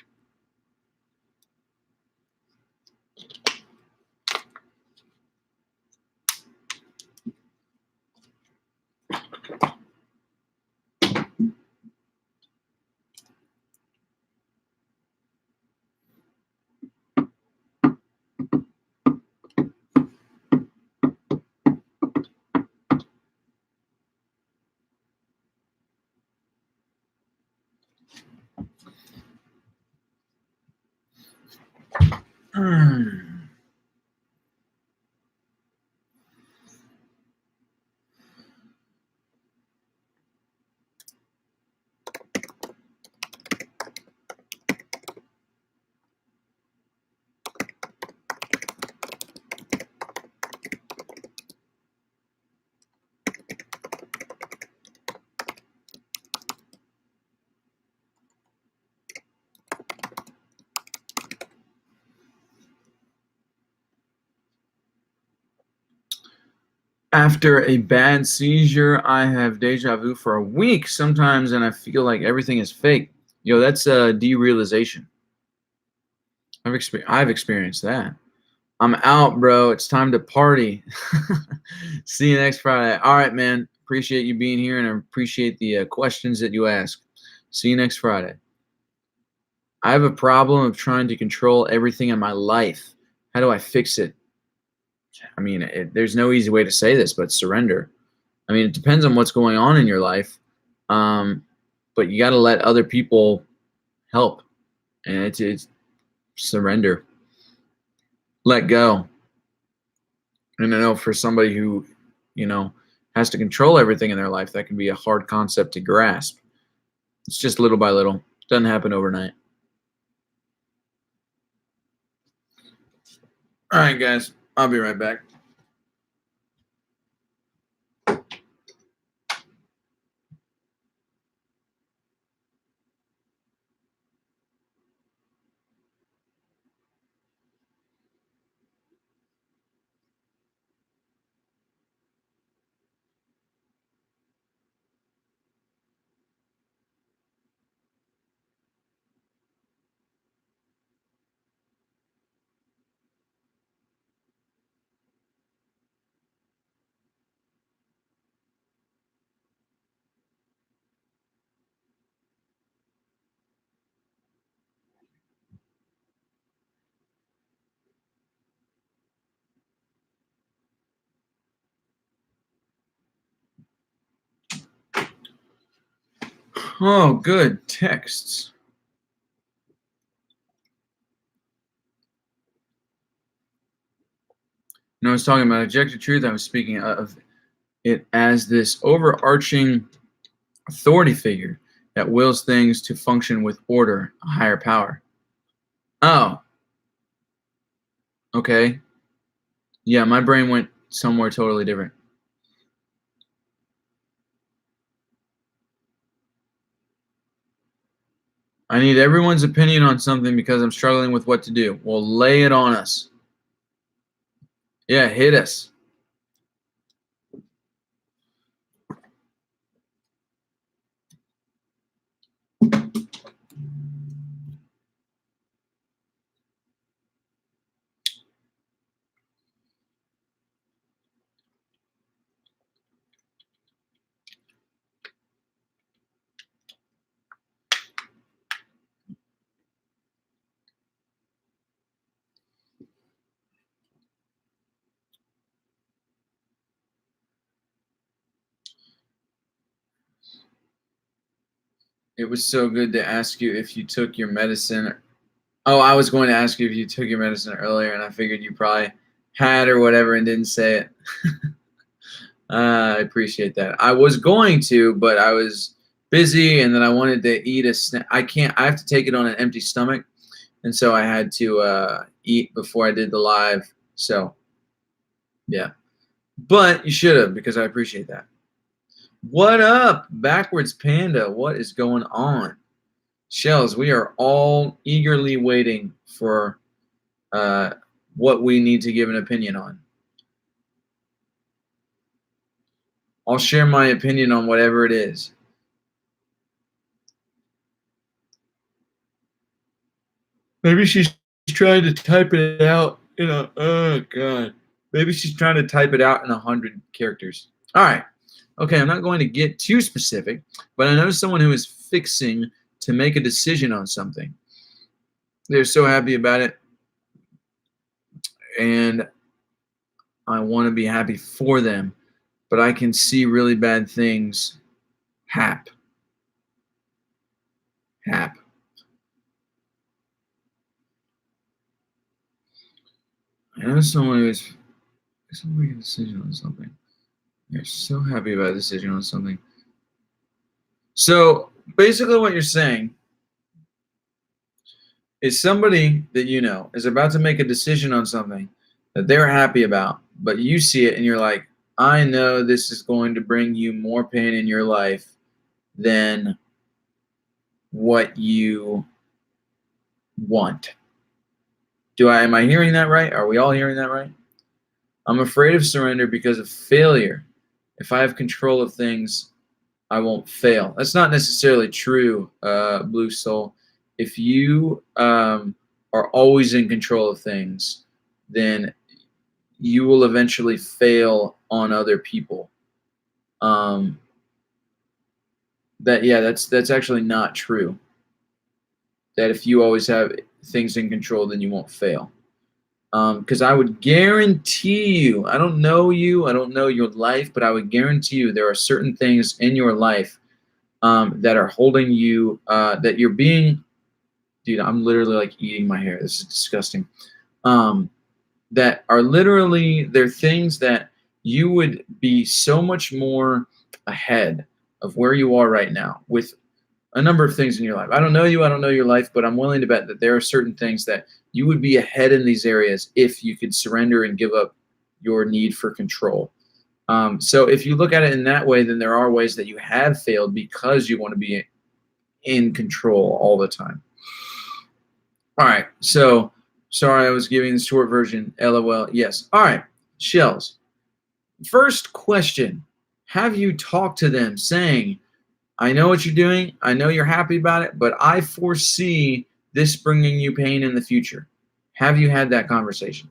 After a bad seizure, I have deja vu for a week sometimes, and I feel like everything is fake. Yo, that's a derealization. I've experienced that. I'm out, bro. It's time to party. See you next Friday. All right, man. Appreciate you being here, and I appreciate the questions that you ask. See you next Friday. I have a problem of trying to control everything in my life. How do I fix it? I mean, there's no easy way to say this, but surrender. I mean, it depends on what's going on in your life, but you got to let other people help, and it's surrender, let go. And I know for somebody who, has to control everything in their life, that can be a hard concept to grasp. It's just little by little. It doesn't happen overnight. All right, guys. I'll be right back. Oh, good. Texts. I was talking about objective truth. I was speaking of it as this overarching authority figure that wills things to function with order, a higher power. Oh, okay. Yeah, my brain went somewhere totally different. I need everyone's opinion on something because I'm struggling with what to do. Well, lay it on us. Yeah, hit us. It was so good to ask you if you took your medicine. Oh, I was going to ask you if you took your medicine earlier, and I figured you probably had or whatever and didn't say it. I appreciate that. I was going to, but I was busy, and then I wanted to eat a snack. I have to take it on an empty stomach, and so I had to eat before I did the live. So, yeah. But you should have, because I appreciate that. What up, Backwards Panda? What is going on? Shells, we are all eagerly waiting for what we need to give an opinion on. I'll share my opinion on whatever it is. Maybe she's trying to type it out in a, oh God. Maybe she's trying to type it out in 100 characters. All right. Okay, I'm not going to get too specific, but I know someone who is fixing to make a decision on something. They're so happy about it, and I want to be happy for them, but I can see really bad things happen. I know someone who is making a decision on something. You're so happy about a decision on something. So basically what you're saying is somebody that you know is about to make a decision on something that they're happy about, but you see it and you're like, I know this is going to bring you more pain in your life than what you want. Am I hearing that right? Are we all hearing that right? I'm afraid of surrender because of failure. If I have control of things, I won't fail. That's not necessarily true, Blue Soul. If you are always in control of things, then you will eventually fail on other people. That's actually not true. That if you always have things in control, then you won't fail. Because I would guarantee you, I don't know you, I don't know your life, but I would guarantee you there are certain things in your life that are holding you, that you're being, dude, I'm literally like eating my hair. This is disgusting. That are literally, they're things that you would be so much more ahead of where you are right now with a number of things in your life. I don't know you, I don't know your life, but I'm willing to bet that there are certain things that you would be ahead in these areas if you could surrender and give up your need for control. So if you look at it in that way, then there are ways that you have failed because you want to be in control all the time. All right, so sorry I was giving the short version, LOL. Yes. All right, Shells. First question, have you talked to them saying, I know what you're doing, I know you're happy about it, but I foresee this bringing you pain in the future? Have you had that conversation?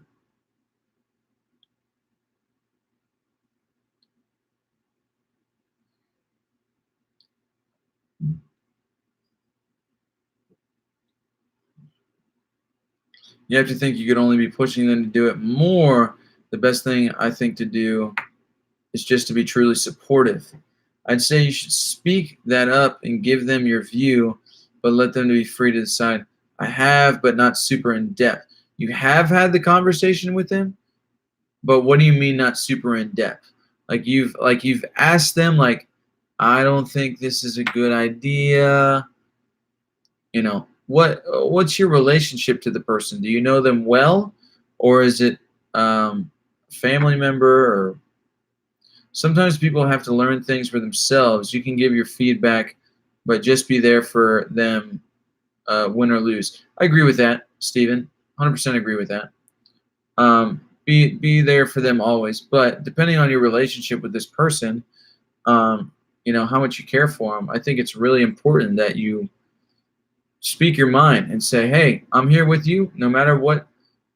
You have to think you could only be pushing them to do it more. The best thing I think to do is just to be truly supportive. I'd say you should speak that up and give them your view, but let them be free to decide. I have, but not super in depth. You have had the conversation with them, but what do you mean not super in depth? Like you've asked them, like, I don't think this is a good idea. You know, what's your relationship to the person? Do you know them well, or is it family member? Or sometimes people have to learn things for themselves. You can give your feedback, but just be there for them, win or lose. I agree with that, Stephen. 100% agree with that. Be there for them always, but depending on your relationship with this person, you know, how much you care for them, I think it's really important that you speak your mind and say, hey, I'm here with you no matter what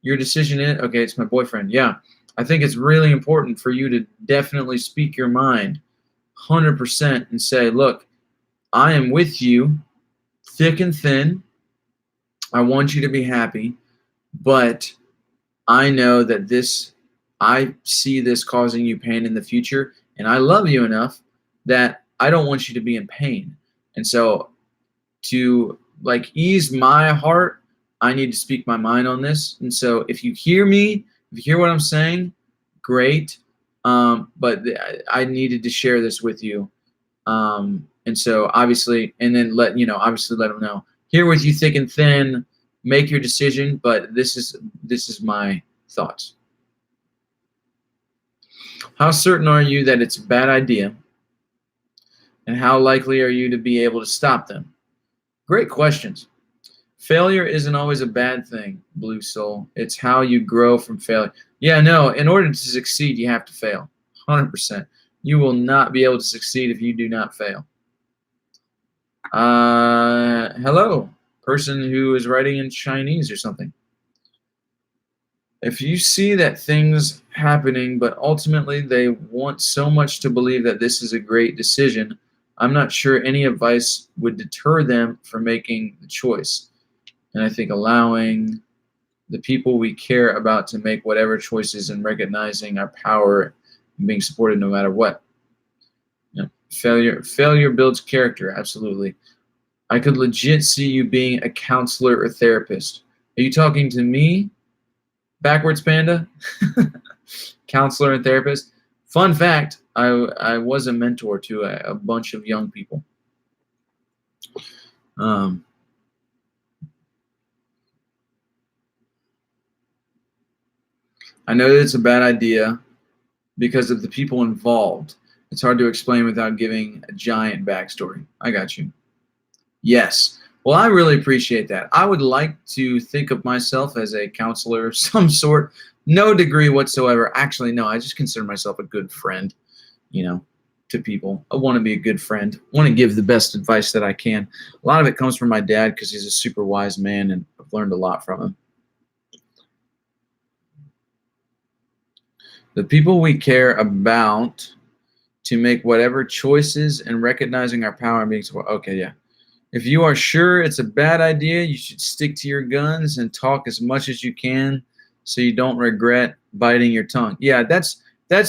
your decision is. Okay, it's my boyfriend. Yeah, I think it's really important for you to definitely speak your mind 100% and say, look, I am with you thick and thin. I want you to be happy, but I know that I see this causing you pain in the future, and I love you enough that I don't want you to be in pain. And so to like ease my heart, I need to speak my mind on this. And so if you hear me, if you hear what I'm saying, great. But I needed to share this with you. And so obviously, and then obviously let them know. Here with you thick and thin, make your decision, but this is my thoughts. How certain are you that it's a bad idea? And how likely are you to be able to stop them? Great questions. Failure isn't always a bad thing, Blue Soul. It's how you grow from failure. Yeah, no, in order to succeed, you have to fail. 100%. You will not be able to succeed if you do not fail. Hello, person who is writing in Chinese or something. If you see that things happening, but ultimately they want so much to believe that this is a great decision, I'm not sure any advice would deter them from making the choice. And I think allowing the people we care about to make whatever choices and recognizing our power and being supported no matter what. Failure builds character, absolutely. I could legit see you being a counselor or therapist. Are you talking to me, Backwards Panda? Counselor and therapist. Fun fact, I was a mentor to a bunch of young people. I know that it's a bad idea because of the people involved. It's hard to explain without giving a giant backstory. I got you. Yes. Well, I really appreciate that. I would like to think of myself as a counselor of some sort. No degree whatsoever. Actually, no, I just consider myself a good friend, to people. I want to be a good friend. I want to give the best advice that I can. A lot of it comes from my dad because he's a super wise man and I've learned a lot from him. The people we care about to make whatever choices and recognizing our power and being support. Okay, yeah. If you are sure it's a bad idea, you should stick to your guns and talk as much as you can so you don't regret biting your tongue. Yeah, that's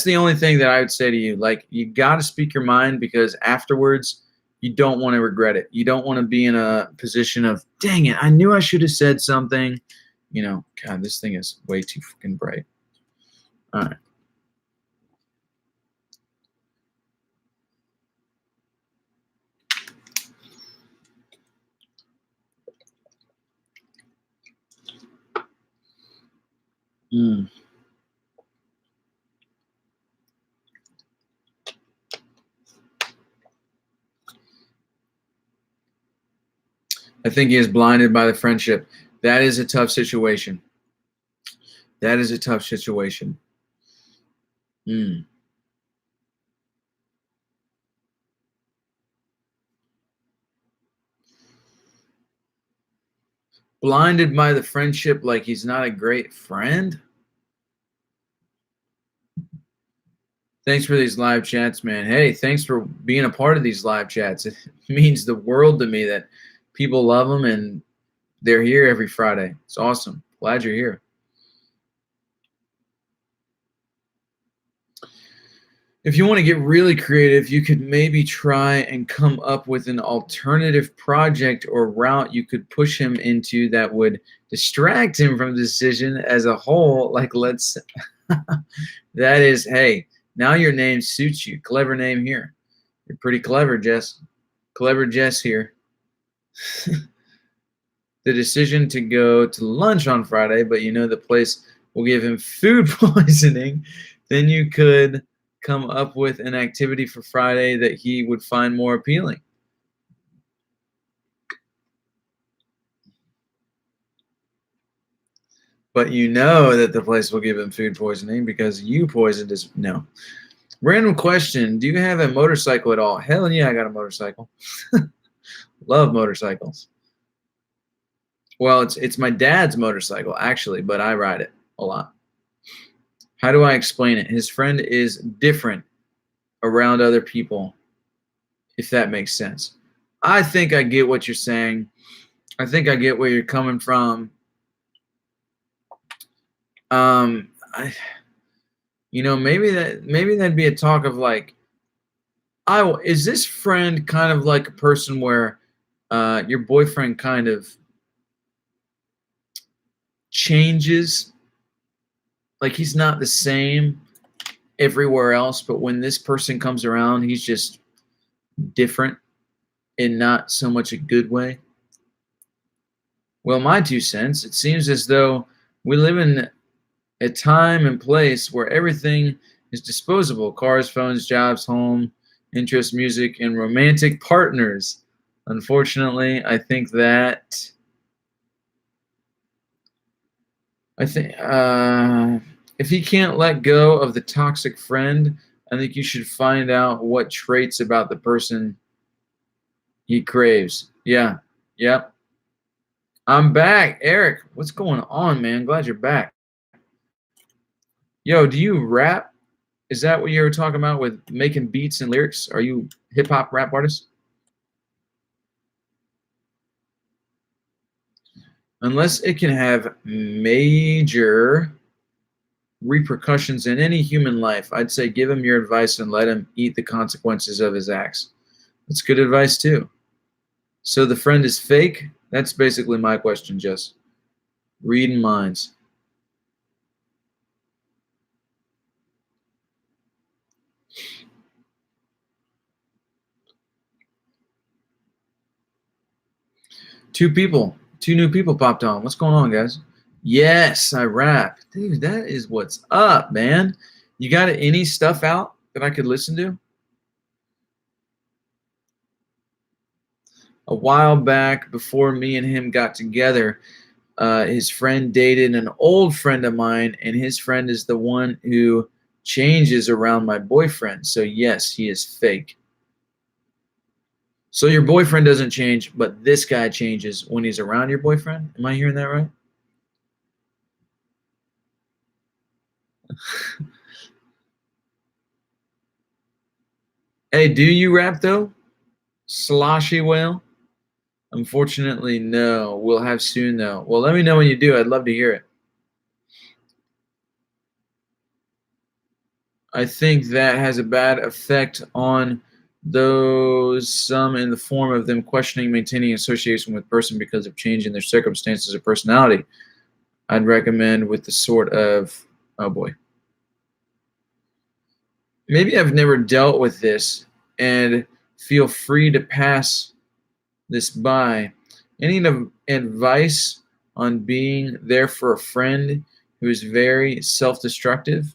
the only thing that I would say to you. Like, you got to speak your mind because afterwards you don't want to regret it. You don't want to be in a position of, dang it, I knew I should have said something. God, this thing is way too fucking bright. All right. I think he is blinded by the friendship. That is a tough situation. That is a tough situation. Blinded by the friendship, like he's not a great friend? Thanks for these live chats, man. Hey, thanks for being a part of these live chats. It means the world to me that people love them and they're here every Friday. It's awesome. Glad you're here. If you want to get really creative, you could maybe try and come up with an alternative project or route you could push him into that would distract him from the decision as a whole. Like, let's, that is, hey, now your name suits you. Clever name here. You're pretty clever, Jess. Clever Jess here. The decision to go to lunch on Friday, but the place will give him food poisoning, then you could come up with an activity for Friday that he would find more appealing. But that the place will give him food poisoning because you poisoned his. No. Random question. Do you have a motorcycle at all? Hell yeah, I got a motorcycle. Love motorcycles. Well, it's my dad's motorcycle, actually, but I ride it a lot. How do I explain it? His friend is different around other people, if that makes sense. I think I get what you're saying. I think I get where you're coming from. Maybe that'd be a talk of like, is this friend kind of like a person where your boyfriend kind of changes. Like, he's not the same everywhere else, but when this person comes around, he's just different in not so much a good way. Well, my 2 cents, it seems as though we live in a time and place where everything is disposable: cars, phones, jobs, home, interests, music, and romantic partners. Unfortunately, I think if he can't let go of the toxic friend, I think you should find out what traits about the person he craves. Yeah. Yep. I'm back. Eric, what's going on, man? Glad you're back. Yo, do you rap? Is that what you were talking about with making beats and lyrics? Are you hip hop rap artist? Unless it can have major repercussions in any human life, I'd say give him your advice and let him eat the consequences of his acts. That's good advice too. So the friend is fake? That's basically my question, Jess. Reading minds. Two new people popped on. What's going on, guys? Yes, I rap. Dude, that is what's up, man. You got any stuff out that I could listen to? A while back, before me and him got together, his friend dated an old friend of mine, and his friend is the one who changes around my boyfriend. So yes, he is fake. So your boyfriend doesn't change, but this guy changes when he's around your boyfriend? Am I hearing that right? Hey, do you rap though? Sloshy whale? Unfortunately, no. We'll have soon though. Well, let me know when you do. I'd love to hear it. I think that has a bad effect on those, some in the form of them questioning maintaining association with person because of changing their circumstances or personality. I'd recommend with the sort of, oh boy, maybe I've never dealt with this and feel free to pass this by. Any advice on being there for a friend who is very self-destructive?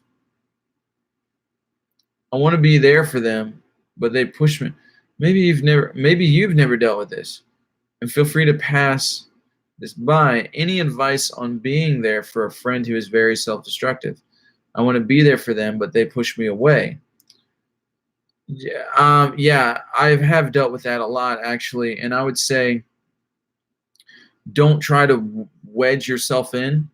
I want to be there for them, but they push me. Maybe you've never dealt with this, and feel free to pass this by. Any advice on being there for a friend who is very self-destructive? I want to be there for them, but they push me away. Yeah, I have dealt with that a lot actually, and I would say don't try to wedge yourself in.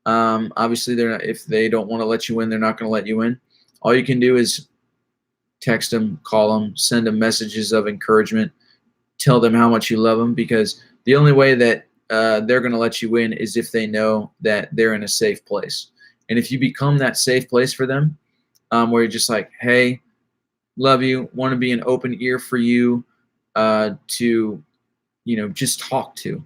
Obviously, if they don't want to let you in, they're not going to let you in. All you can do is text them, call them, send them messages of encouragement, tell them how much you love them, because the only way that they're going to let you in is if they know that they're in a safe place. And if you become that safe place for them, where you're just like, hey, love you, want to be an open ear for you to, just talk to.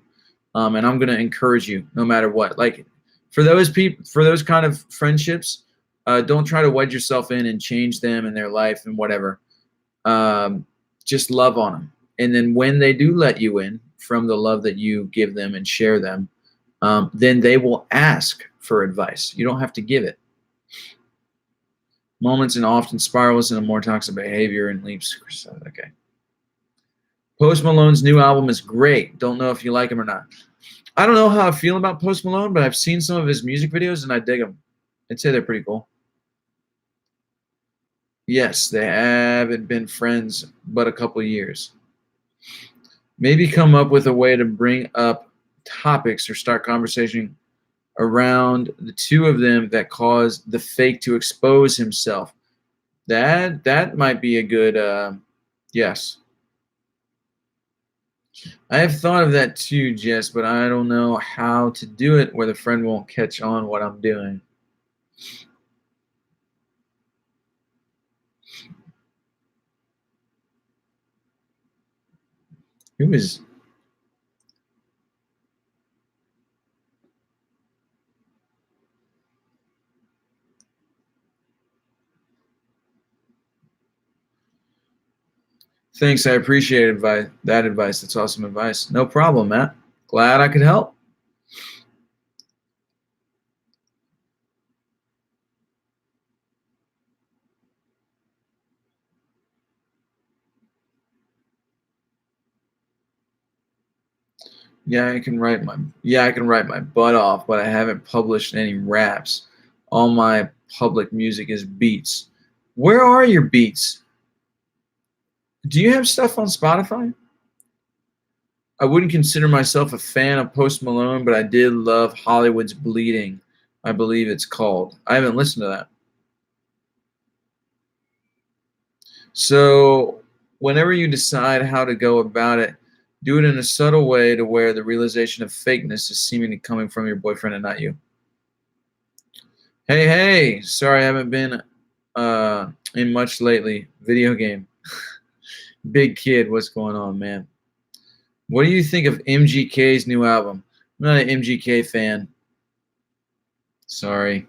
And I'm going to encourage you no matter what. Like for those people, for those kind of friendships, don't try to wedge yourself in and change them and their life and whatever. Just love on them. And then when they do let you in from the love that you give them and share them, then they will ask for advice. You don't have to give it. Moments and often spirals into more toxic behavior and leaps. Okay. Post Malone's new album is great. Don't know if you like him or not. I don't know how I feel about Post Malone, but I've seen some of his music videos and I dig them. I'd say they're pretty cool. Yes, they haven't been friends but a couple years. Maybe come up with a way to bring up topics or start conversation around the two of them that cause the fake to expose himself. That might be a good yes. I have thought of that too, Jess, but I don't know how to do it where the friend won't catch on what I'm doing. Who is Thanks, I appreciate that advice. That's awesome advice. No problem, Matt. Glad I could help. I can write my butt off, but I haven't published any raps. All my public music is beats. Where are your beats? Do you have stuff on Spotify? I wouldn't consider myself a fan of Post Malone, but I did love Hollywood's Bleeding, I believe it's called. I haven't listened to that. So, whenever you decide how to go about it, do it in a subtle way to where the realization of fakeness is seemingly coming from your boyfriend and not you. Hey, sorry I haven't been in much lately. Video game. Big kid, what's going on, man? What do you think of MGK's new album? I'm not an MGK fan. Sorry.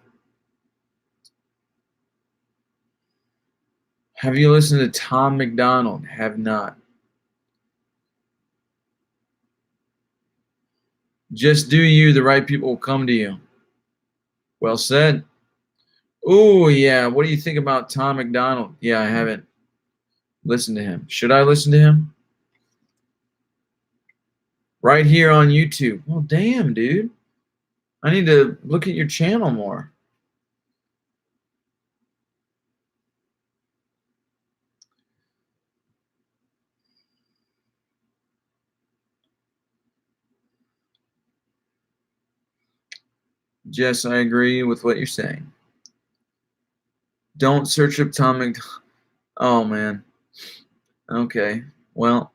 Have you listened to Tom McDonald? Have not. Just do you, the right people will come to you. Well said. Oh, yeah. What do you think about Tom McDonald? Yeah, I haven't listened to him. Should I listen to him? Right here on YouTube. Well, damn, dude. I need to look at your channel more. Jess, I agree with what you're saying. Don't search up Tom McDonald. Oh, man. Okay. Well,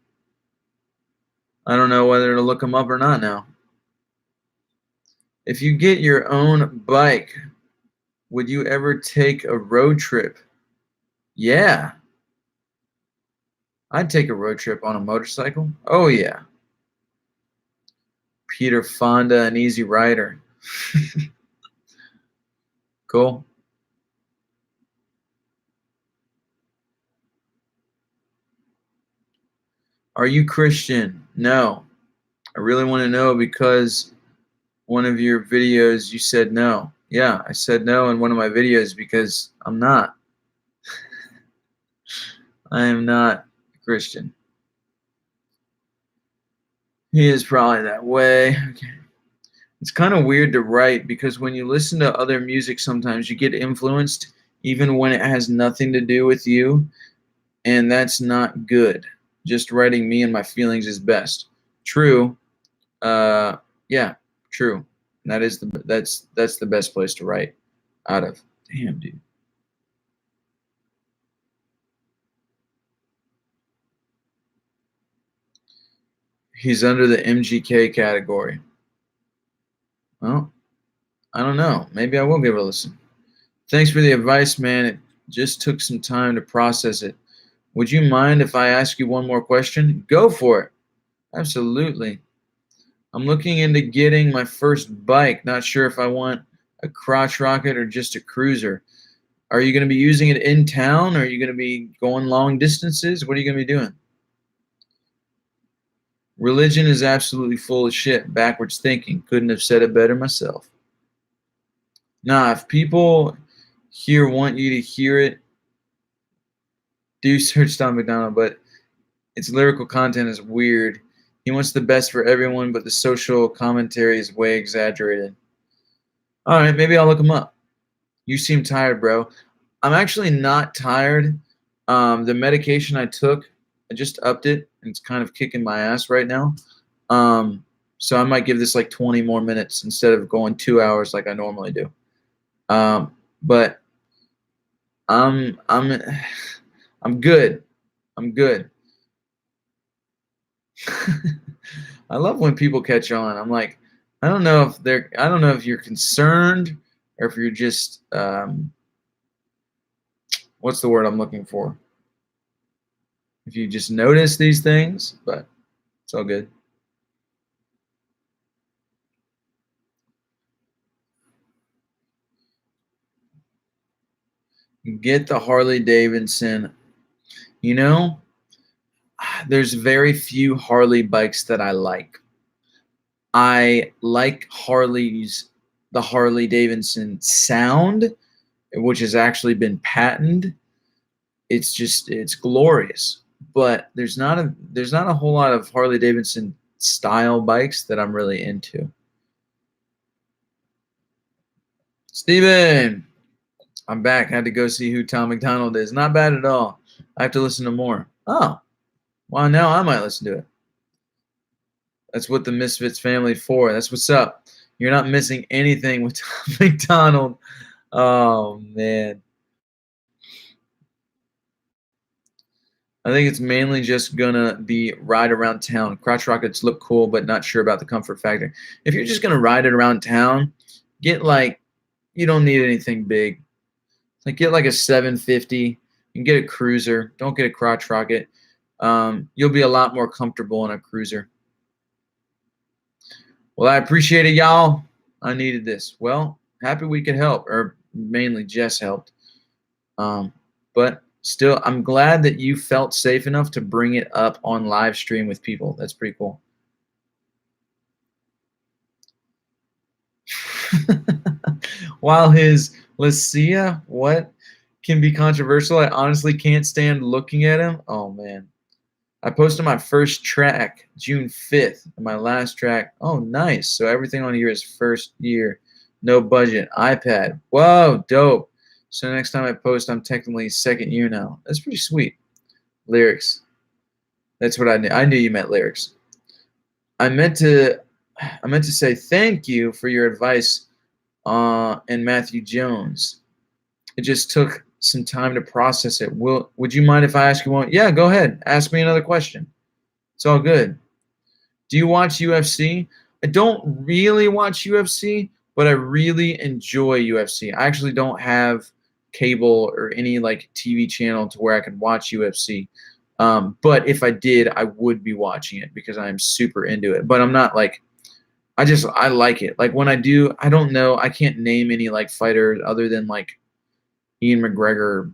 I don't know whether to look him up or not now. If you get your own bike, would you ever take a road trip? Yeah. I'd take a road trip on a motorcycle. Oh, yeah. Peter Fonda, an Easy Rider. Cool. Are you Christian? No. I really want to know because one of your videos you said no. Yeah, I said no in one of my videos because I'm not. I am not a Christian. He is probably that way. Okay. It's kind of weird to write because when you listen to other music, sometimes you get influenced even when it has nothing to do with you, and that's not good. Just writing me and my feelings is best. True. Yeah, true. And that's the best place to write out of. Damn, dude. He's under the MGK category. Well, I don't know. Maybe I will give it a listen. Thanks for the advice, man. It just took some time to process it. Would you mind if I ask you one more question? Go for it. Absolutely. I'm looking into getting my first bike. Not sure if I want a crotch rocket or just a cruiser. Are you going to be using it in town? Or are you going to be going long distances? What are you going to be doing? Religion is absolutely full of shit. Backwards thinking. Couldn't have said it better myself. Nah, if people here want you to hear it, do search Tom McDonald, but its lyrical content is weird. He wants the best for everyone, but the social commentary is way exaggerated. All right, maybe I'll look him up. You seem tired, bro. I'm actually not tired. The medication I took, I just upped it, and it's kind of kicking my ass right now. So I might give this like 20 more minutes instead of going 2 hours like I normally do. But I'm I'm good. I'm good. I love when people catch on. I'm like, I don't know if you're concerned or if you're just what's the word I'm looking for? If you just notice these things, but it's all good. Get the Harley Davidson. You know, there's very few Harley bikes that I like. I like the Harley Davidson sound, which has actually been patented. It's glorious. But there's not a whole lot of Harley Davidson style bikes that I'm really into. Steven, I'm back. Had to go see who Tom McDonald is. Not bad at all. I have to listen to more. Oh, well, now I might listen to it. That's what the Misfits family for. That's what's up. You're not missing anything with Tom McDonald. Oh, man. I think it's mainly just gonna be ride around town. Crotch rockets look cool, but not sure about the comfort factor. If you're just gonna ride it around town, get like, you don't need anything big. Like get like a 750 and get a cruiser. Don't get a crotch rocket. You'll be a lot more comfortable in a cruiser. Well, I appreciate it, y'all. I needed this. Well, happy we could help, or mainly Jess helped. But still, I'm glad that you felt safe enough to bring it up on live stream with people. That's pretty cool. While his Lucia, what can be controversial, I honestly can't stand looking at him. Oh, man. I posted my first track June 5th. And my last track, oh, nice. So everything on here is first year. No budget. iPad. Whoa, dope. So next time I post, I'm technically second year now. That's pretty sweet. Lyrics. That's what I knew. I knew you meant lyrics. I meant to say thank you for your advice and Matthew Jones. It just took some time to process it. Would you mind if I ask you one? Yeah, go ahead. Ask me another question. It's all good. Do you watch UFC? I don't really watch UFC, but I really enjoy UFC. I actually don't have cable or any like TV channel to where I can watch UFC. But if I did, I would be watching it because I am super into it. But I'm not like, I like it. Like when I do, I don't know. I can't name any like fighters other than like Conor McGregor.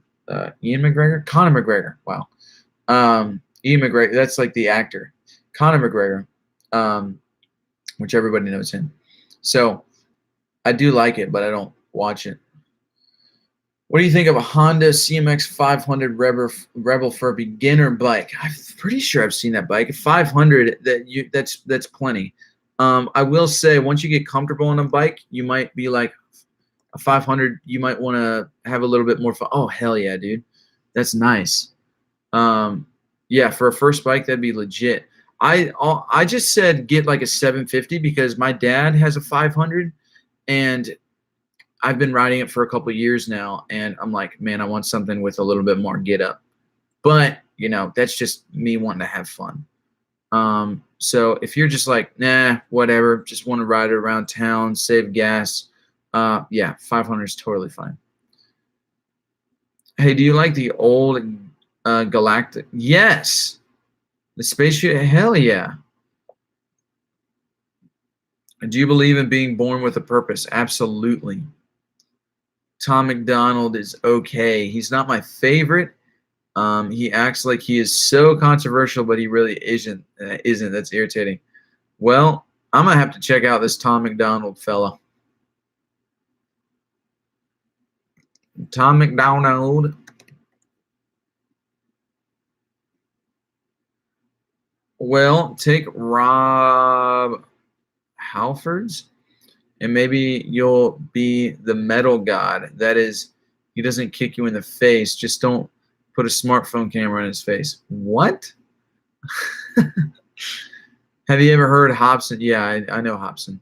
Wow. Ian McGregor. That's like the actor. Conor McGregor, which everybody knows him. So I do like it, but I don't watch it. What do you think of a Honda CMX 500 Rebel for a beginner bike? I'm pretty sure I've seen that bike. 500, that's plenty. I will say once you get comfortable on a bike, you might be like a 500. You might want to have a little bit more fun. Oh hell yeah, dude, that's nice. Yeah, for a first bike, that'd be legit. I just said get like a 750 because my dad has a 500, and I've been riding it for a couple years now, and I'm like, man, I want something with a little bit more get up. But you know, that's just me wanting to have fun. So if you're just like, nah, whatever, just want to ride it around town, save gas, yeah, 500 is totally fine. Hey, do you like the old Galactic? Yes. The spaceship? Hell yeah. Do you believe in being born with a purpose? Absolutely. Tom McDonald is okay. He's not my favorite. He acts like he is so controversial, but he really isn't. That's irritating. Well, I'm gonna have to check out this Tom McDonald fella. Tom McDonald. Well, take Rob Halfords, and maybe you'll be the metal god. That is, he doesn't kick you in the face. Just don't put a smartphone camera in his face. What? Have you ever heard Hobson? Yeah, I know Hobson.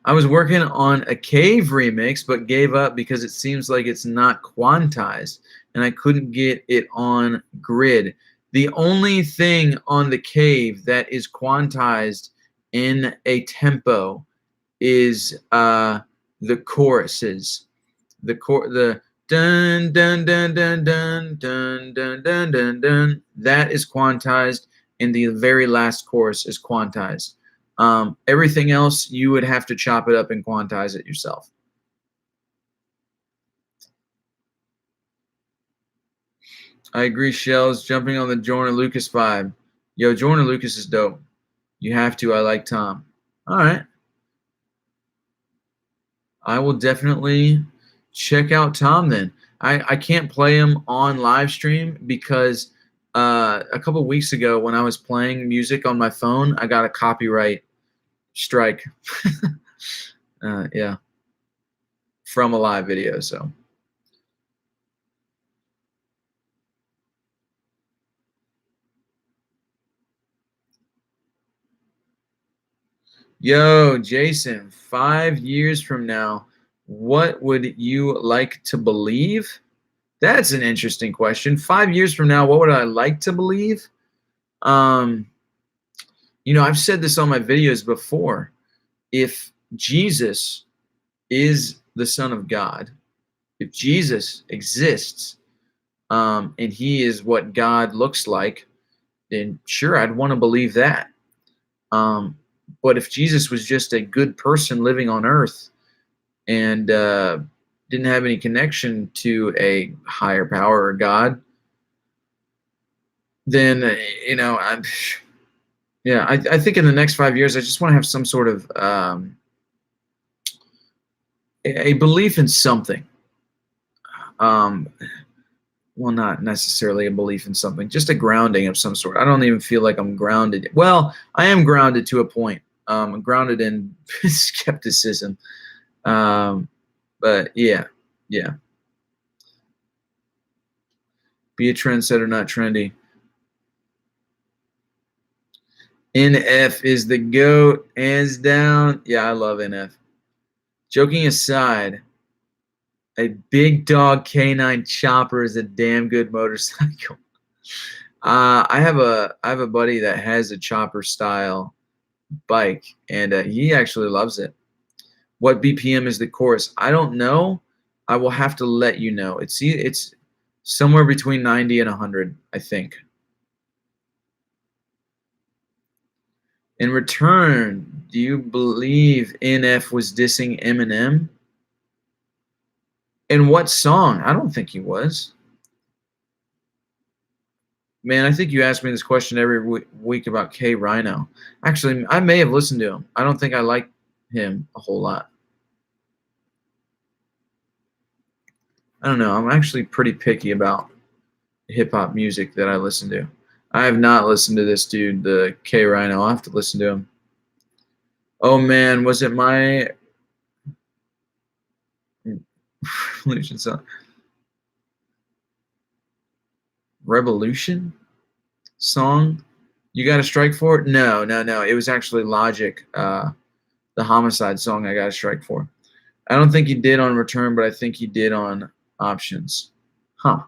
I was working on a Cave remix, but gave up because it seems like it's not quantized, and I couldn't get it on grid. The only thing on the Cave that is quantized in a tempo is the choruses. The dun dun dun dun dun dun dun dun dun dun. That is quantized, and the very last chorus is quantized. Everything else, you would have to chop it up and quantize it yourself. I agree, Shells. Jumping on the Jordan Lucas vibe. Yo, Jordan Lucas is dope. You have to. I like Tom. All right. I will definitely check out Tom then. I can't play him on live stream because a couple weeks ago when I was playing music on my phone, I got a copyright strike. Yeah, from a live video. So, yo, Jason, 5 years from now, what would you like to believe? That's an interesting question. 5 years from now, what would I like to believe? Um, I've said this on my videos before. If Jesus is the Son of God, if Jesus exists, and he is what God looks like, then sure, I'd want to believe that. But if Jesus was just a good person living on earth and didn't have any connection to a higher power or God, then, I think in the next 5 years, I just want to have some sort of a belief in something. Well, not necessarily a belief in something, just a grounding of some sort. I don't even feel like I'm grounded. Well, I am grounded to a point. I'm grounded in skepticism. But yeah. Be a trendsetter, not trendy. NF is the GOAT, hands down. Yeah, I love NF. Joking aside, a big dog canine chopper is a damn good motorcycle. I have a buddy that has a chopper style bike, and he actually loves it. What BPM is the course? I don't know. I will have to let you know. It's somewhere between 90 and 100, I think. In return, do you believe NF was dissing Eminem? In what song? I don't think he was. Man, I think you ask me this question every week about K Rhino. Actually, I may have listened to him. I don't think I like him a whole lot. I don't know. I'm actually pretty picky about hip hop music that I listen to. I have not listened to this dude, the K Rhino. I'll have to listen to him. Oh man, was it my Revolution song? Revolution song? You got a strike for it? No. It was actually Logic, the Homicide song I got a strike for. I don't think he did on Return, but I think he did on Options. Huh.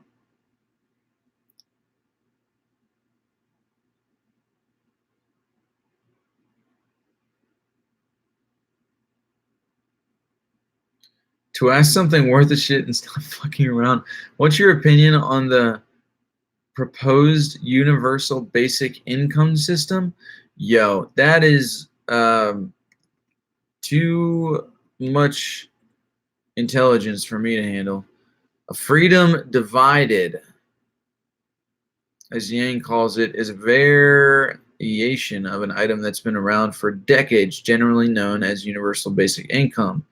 To ask something worth a shit and stop fucking around. What's your opinion on the proposed universal basic income system? Yo, that is too much intelligence for me to handle. A freedom divided, as Yang calls it, is a variation of an item that's been around for decades, generally known as universal basic income.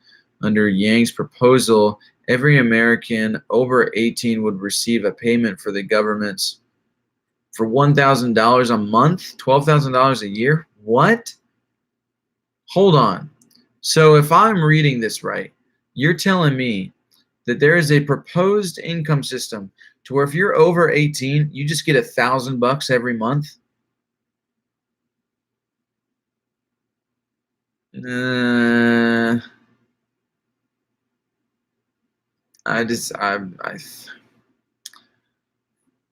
Under Yang's proposal, every American over 18 would receive a payment for the government's for $1,000 a month, $12,000 a year. What? Hold on. So if I'm reading this right, you're telling me that there is a proposed income system to where if you're over 18, you just get $1,000 every month.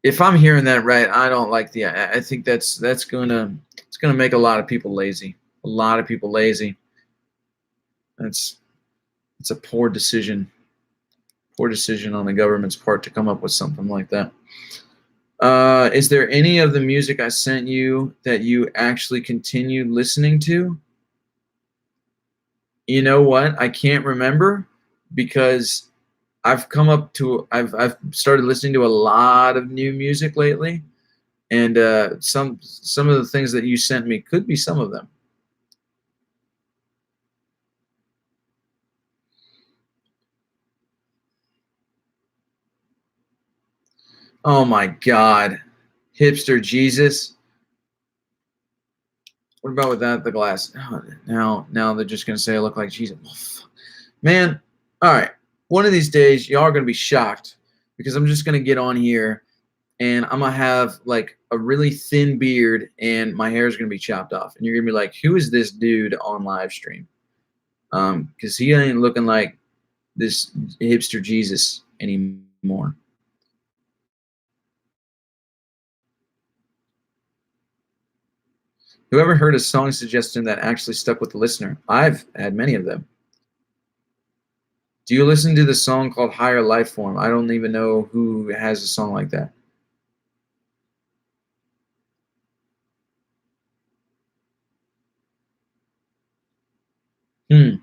If I'm hearing that right, I don't like the. I think it's gonna make a lot of people lazy. A lot of people lazy. It's a poor decision. Poor decision on the government's part to come up with something like that. Is there any of the music I sent you that you actually continued listening to? You know what? I can't remember because I've come up to I've started listening to a lot of new music lately, and some of the things that you sent me could be some of them. Oh my God, hipster Jesus. What about without the glass? Oh, now they're just gonna say I look like Jesus. Man, all right. One of these days, y'all are gonna be shocked because I'm just gonna get on here and I'm gonna have like a really thin beard and my hair is gonna be chopped off, and you're gonna be like, "Who is this dude on live stream?" Because he ain't looking like this hipster Jesus anymore. Whoever heard a song suggestion that actually stuck with the listener? I've had many of them. Do you listen to the song called Higher Life Form? I don't even know who has a song like that. Hmm.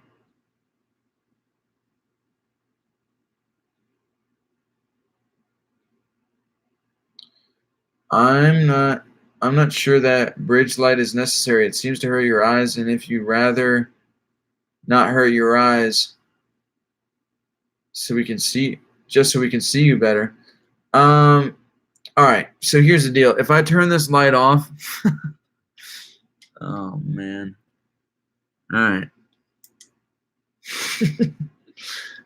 I'm not I'm not sure that bridge light is necessary. It seems to hurt your eyes, and if you rather not hurt your eyes so we can see just so we can see you better. Um all right. So here's the deal. If I turn this light off, oh man. All right.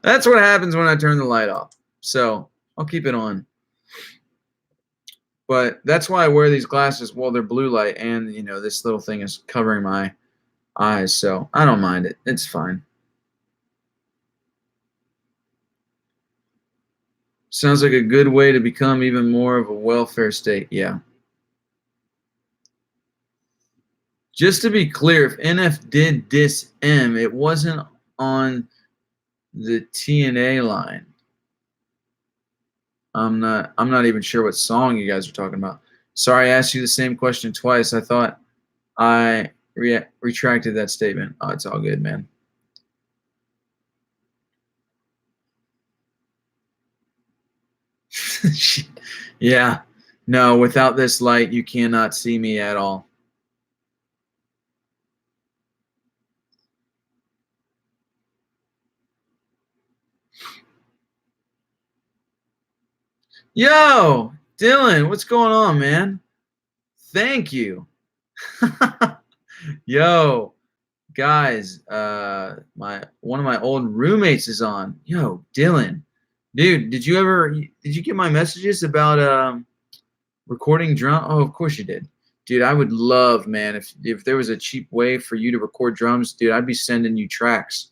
That's what happens when I turn the light off. So, I'll keep it on. But that's why I wear these glasses. Well, they're blue light, and this little thing is covering my eyes, so I don't mind it. It's fine. Sounds like a good way to become even more of a welfare state. Yeah. Just to be clear, if NF did diss M, it wasn't on the TNA line. I'm not even sure what song you guys are talking about. Sorry, I asked you the same question twice. I thought I retracted that statement. Oh, it's all good, man. Yeah. No, without this light, you cannot see me at all. Yo, Dylan, what's going on, man? Thank you. Yo, guys, my one of my old roommates is on. Yo, Dylan, dude, did you get my messages about recording drum? Oh, of course you did, dude. I would love, man, if there was a cheap way for you to record drums, dude. I'd be sending you tracks,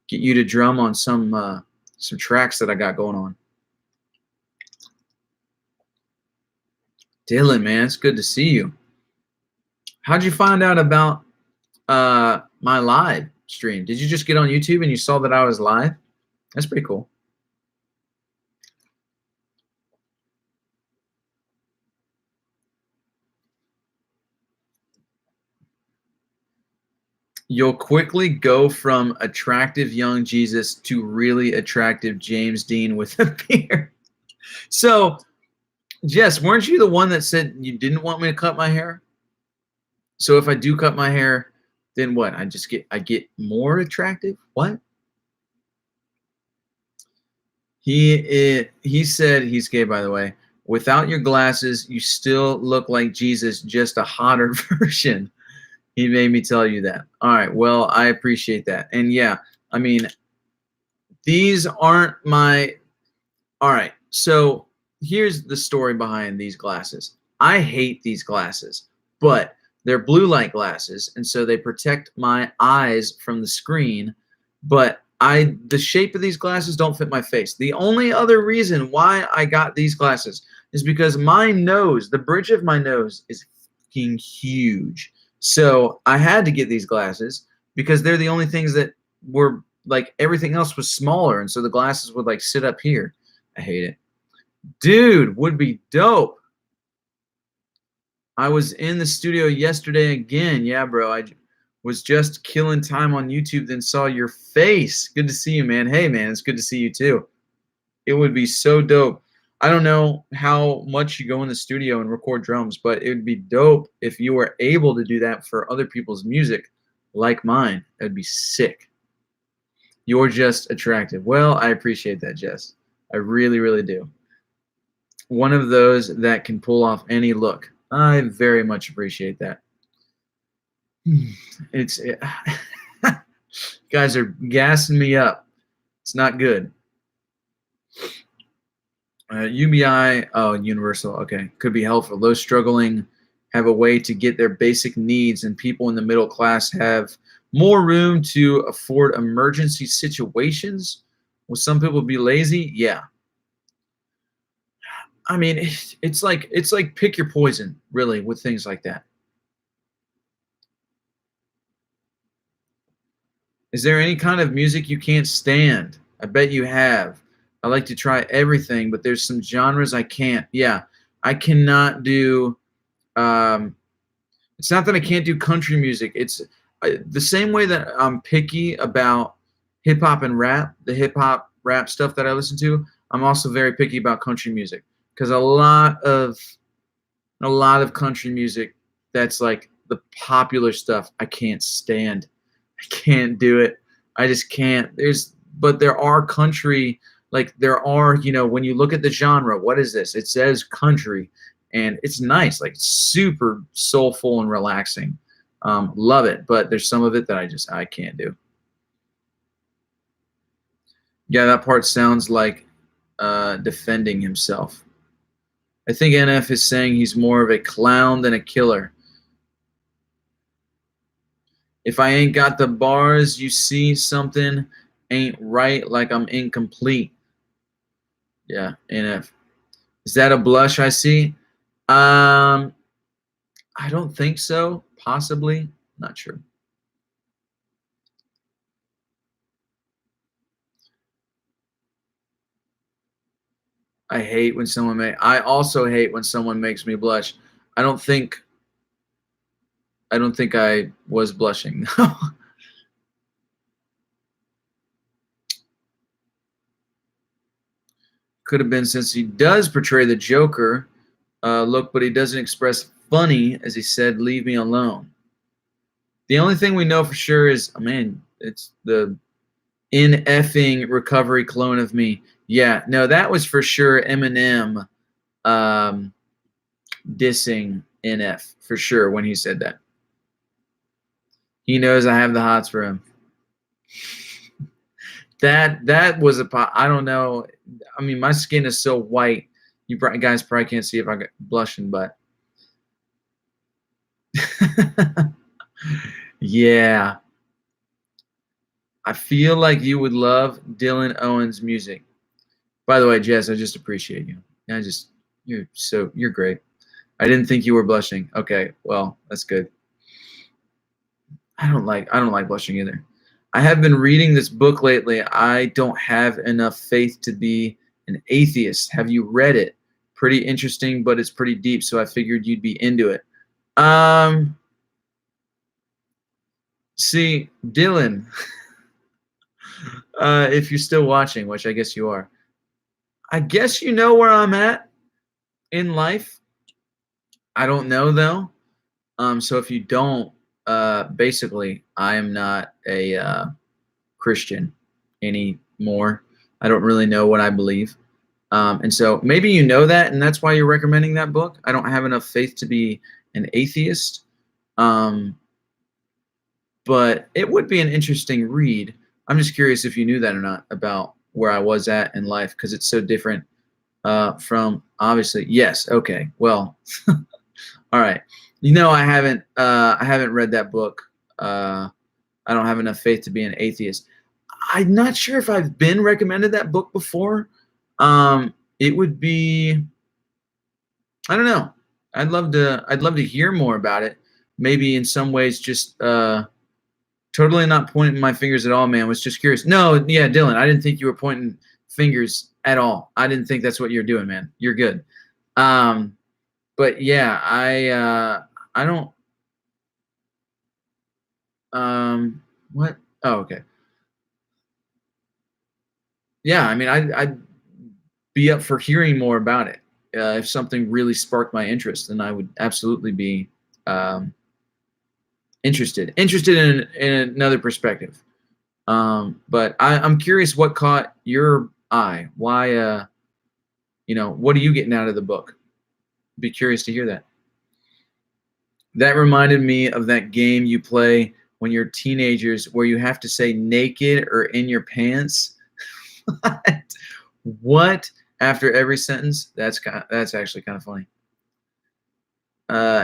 get you to drum on some tracks that I got going on. Dylan, man, it's good to see you. How'd you find out about my live stream? Did you just get on YouTube and you saw that I was live? That's pretty cool. You'll quickly go from attractive young Jesus to really attractive James Dean with a beard. So, Jess, weren't you the one that said you didn't want me to cut my hair? So if I do cut my hair, then what? I get more attractive? What? He said he's gay, by the way. Without your glasses, you still look like Jesus, just a hotter version. He made me tell you that. All right. Well, I appreciate that. And yeah, I mean, these aren't my. All right. So here's the story behind these glasses. I hate these glasses, but they're blue light glasses, and so they protect my eyes from the screen. But the shape of these glasses don't fit my face. The only other reason why I got these glasses is because my nose, the bridge of my nose, is fucking huge. So I had to get these glasses because they're the only things that were like everything else was smaller, and so the glasses would like sit up here. I hate it. Dude, would be dope. I was in the studio yesterday again. Yeah, bro. I was just killing time on YouTube, then saw your face. Good to see you, man. Hey, man, it's good to see you too. It would be so dope. I don't know how much you go in the studio and record drums, but it would be dope if you were able to do that for other people's music like mine. That'd be sick. You're just attractive. Well, I appreciate that, Jess. I really, really do. One of those that can pull off any look. I very much appreciate that. It's guys are gassing me up. It's not good. UBI, oh, universal, okay, could be helpful. Those struggling have a way to get their basic needs, and people in the middle class have more room to afford emergency situations. Will some people be lazy? Yeah. I mean, it's like pick your poison, really, with things like that. Is there any kind of music you can't stand? I bet you have. I like to try everything, but there's some genres I can't. Yeah, I cannot do. Um, it's not that I can't do country music. It's the same way that I'm picky about hip hop and rap, the hip hop rap stuff that I listen to. I'm also very picky about country music because a lot of country music that's like the popular stuff I can't stand. I can't do it. I just can't. But there are country, like there are, when you look at the genre, what is this? It says country, and it's nice, like super soulful and relaxing. Love it, but there's some of it that I can't do. Yeah, that part sounds like defending himself. I think NF is saying he's more of a clown than a killer. If I ain't got the bars, you see something ain't right, like I'm incomplete. Yeah, NF. Is that a blush I see? I don't think so. Possibly. Not sure. I also hate when someone makes me blush. I don't think I was blushing. Could have been since he does portray the Joker look, but he doesn't express funny as he said, "Leave me alone." The only thing we know for sure is, oh, man, it's the in effing recovery clone of me. Yeah, no, that was for sure Eminem um, dissing NF for sure when he said that. He knows I have the hots for him. That was I don't know. I mean, my skin is so white. You guys probably can't see if I get blushing, but yeah. I feel like you would love Dylan Owen's music. By the way, Jess, I just appreciate you. You're great. I didn't think you were blushing. Okay, well, that's good. I don't like blushing either. I have been reading this book lately. I don't have enough faith to be an atheist. Have you read it? Pretty interesting, but it's pretty deep, so I figured you'd be into it. See, Dylan, if you're still watching, which I guess you are, I guess you know where I'm at in life. I don't know though. So if you don't, basically, I am not a Christian anymore. I don't really know what I believe. And so maybe you know that, and that's why you're recommending that book. I don't have enough faith to be an atheist. But it would be an interesting read. I'm just curious if you knew that or not about where I was at in life, because it's so different from obviously. Yes. Okay. Well, all right. I haven't read that book. I don't have enough faith to be an atheist. I'm not sure if I've been recommended that book before. It would be, I don't know. I'd love to hear more about it. Maybe in some ways, just totally not pointing my fingers at all, man. Was just curious. No, yeah, Dylan, I didn't think you were pointing fingers at all. I didn't think that's what you're doing, man. You're good. But yeah, I don't. What? Oh, okay. Yeah, I mean, I be up for hearing more about it. If something really sparked my interest, then I would absolutely be interested in another perspective. But I'm curious what caught your eye. Why, what are you getting out of the book? Be curious to hear that. That reminded me of that game you play when you're teenagers where you have to say naked or in your pants. What? After every sentence? That's actually kind of funny.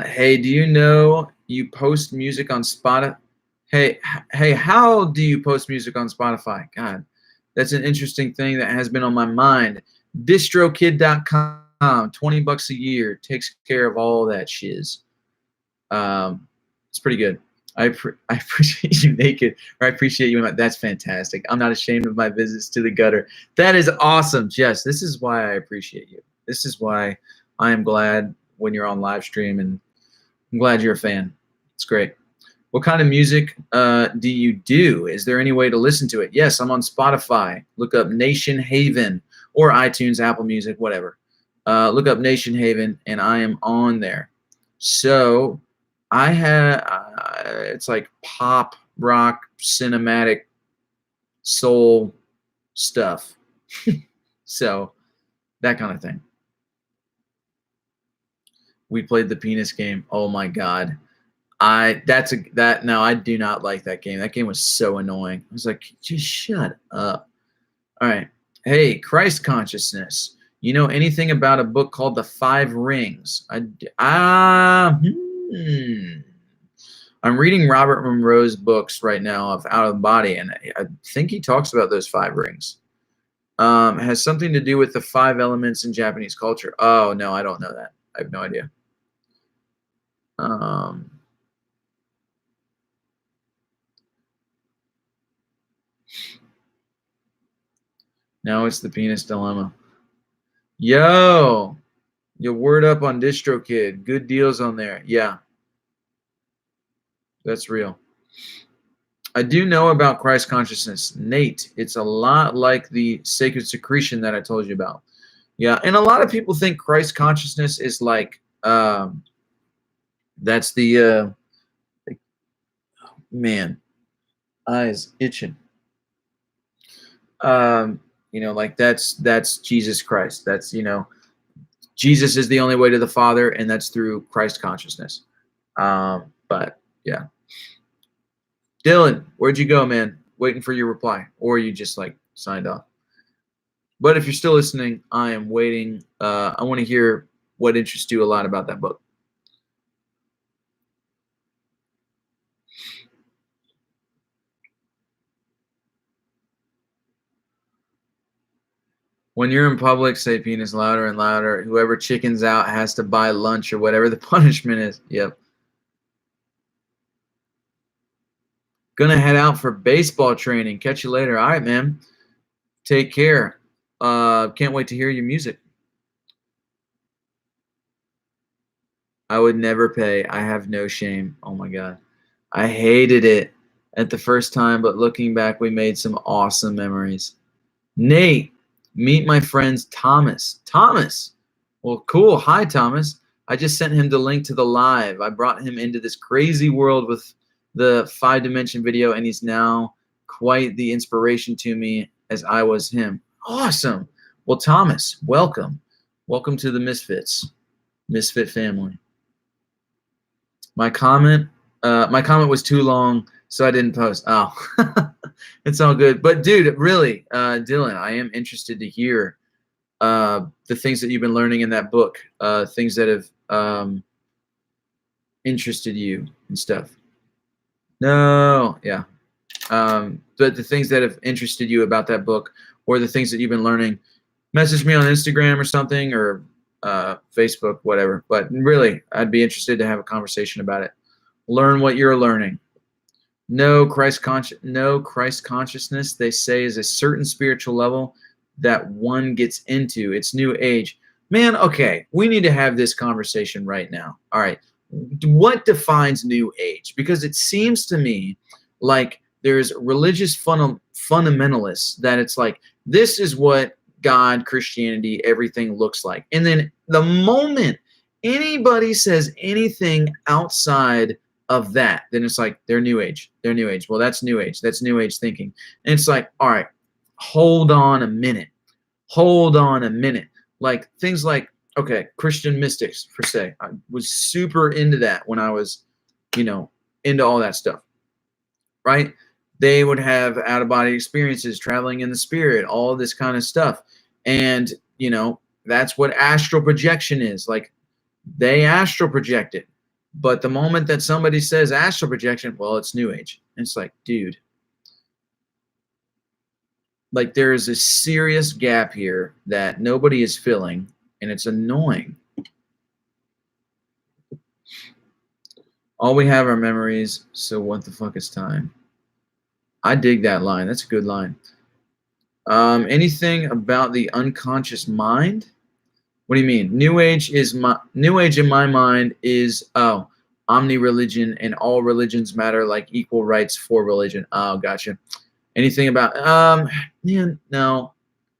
Hey, do you know you post music on Spotify? Hey, how do you post music on Spotify? God, that's an interesting thing that has been on my mind. Distrokid.com, $20 a year, takes care of all that shiz. It's pretty good. I appreciate you naked, or I appreciate you. That's fantastic. I'm not ashamed of my visits to the gutter. That is awesome, Jess. This is why I appreciate you. This is why I am glad when you're on live stream, and I'm glad you're a fan. It's great. What kind of music do you do? Is there any way to listen to it? Yes, I'm on Spotify. Look up Nation Haven or iTunes, Apple Music, whatever. Look up Nation Haven, and I am on there. So I have it's like pop, rock, cinematic, soul stuff. So that kind of thing. We played the penis game. Oh my God. I do not like that game. That game was so annoying. I was like, just shut up. All right. Hey, Christ consciousness. You know anything about a book called The Five Rings? I'm reading Robert Monroe's books right now of Out of the Body, and I think he talks about those 5 rings. It has something to do with the 5 elements in Japanese culture. Oh, no, I don't know that. I have no idea. Now it's the penis dilemma. Yo, your word up on DistroKid. Good deals on there. Yeah. That's real. I do know about Christ consciousness. Nate, it's a lot like the sacred secretion that I told you about. Yeah, and a lot of people think Christ consciousness is like, that's the, man, eyes itching. Like that's Jesus Christ. That's, Jesus is the only way to the Father, and that's through Christ consciousness. But yeah. Dylan, where'd you go, man? Waiting for your reply, or you just like signed off. But if you're still listening, I am waiting. I want to hear what interests you a lot about that book. When you're in public, say penis louder and louder. Whoever chickens out has to buy lunch or whatever the punishment is. Yep. Gonna head out for baseball training. Catch you later. All right, man. Take care. Can't wait to hear your music. I would never pay. I have no shame. Oh my God. I hated it at the first time, but looking back, we made some awesome memories. Nate, meet my friends Thomas. Thomas. Well, cool. Hi, Thomas. I just sent him the link to the live. I brought him into this crazy world with the 5-dimension video, and he's now quite the inspiration to me as I was him. Awesome. Well, Thomas, welcome. Welcome to the Misfit family. My comment was too long, so I didn't post. Oh, it's all good. But dude, really, Dylan, I am interested to hear the things that you've been learning in that book, things that have interested you and stuff. No, yeah. But the things that have interested you about that book, or the things that you've been learning, message me on Instagram or something, or Facebook, whatever. But really, I'd be interested to have a conversation about it. Learn what you're learning. No Christ consciousness, they say, is a certain spiritual level that one gets into. It's new age. Man, okay, we need to have this conversation right now. All right. What defines new age? Because it seems to me like there's religious fundamentalists that it's like, this is what God, Christianity, everything looks like. And then the moment anybody says anything outside of that, then it's like they're New Age. They're New Age. Well, that's New Age. That's New Age thinking. And it's like, all right, hold on a minute. Hold on a minute. Like things like, okay, Christian mystics, per se. I was super into that when I was, into all that stuff, right? They would have out-of-body experiences, traveling in the spirit, all this kind of stuff. And, that's what astral projection is. Like, they astral projected. But the moment that somebody says astral projection, well, it's New Age. And it's like, dude, like there is a serious gap here that nobody is filling, and it's annoying. All we have are memories, so what the fuck is time? I dig that line. That's a good line. Anything about the unconscious mind? What do you mean? New Age in my mind is omni-religion and all religions matter, like equal rights for religion. Oh, gotcha. Anything about man, no.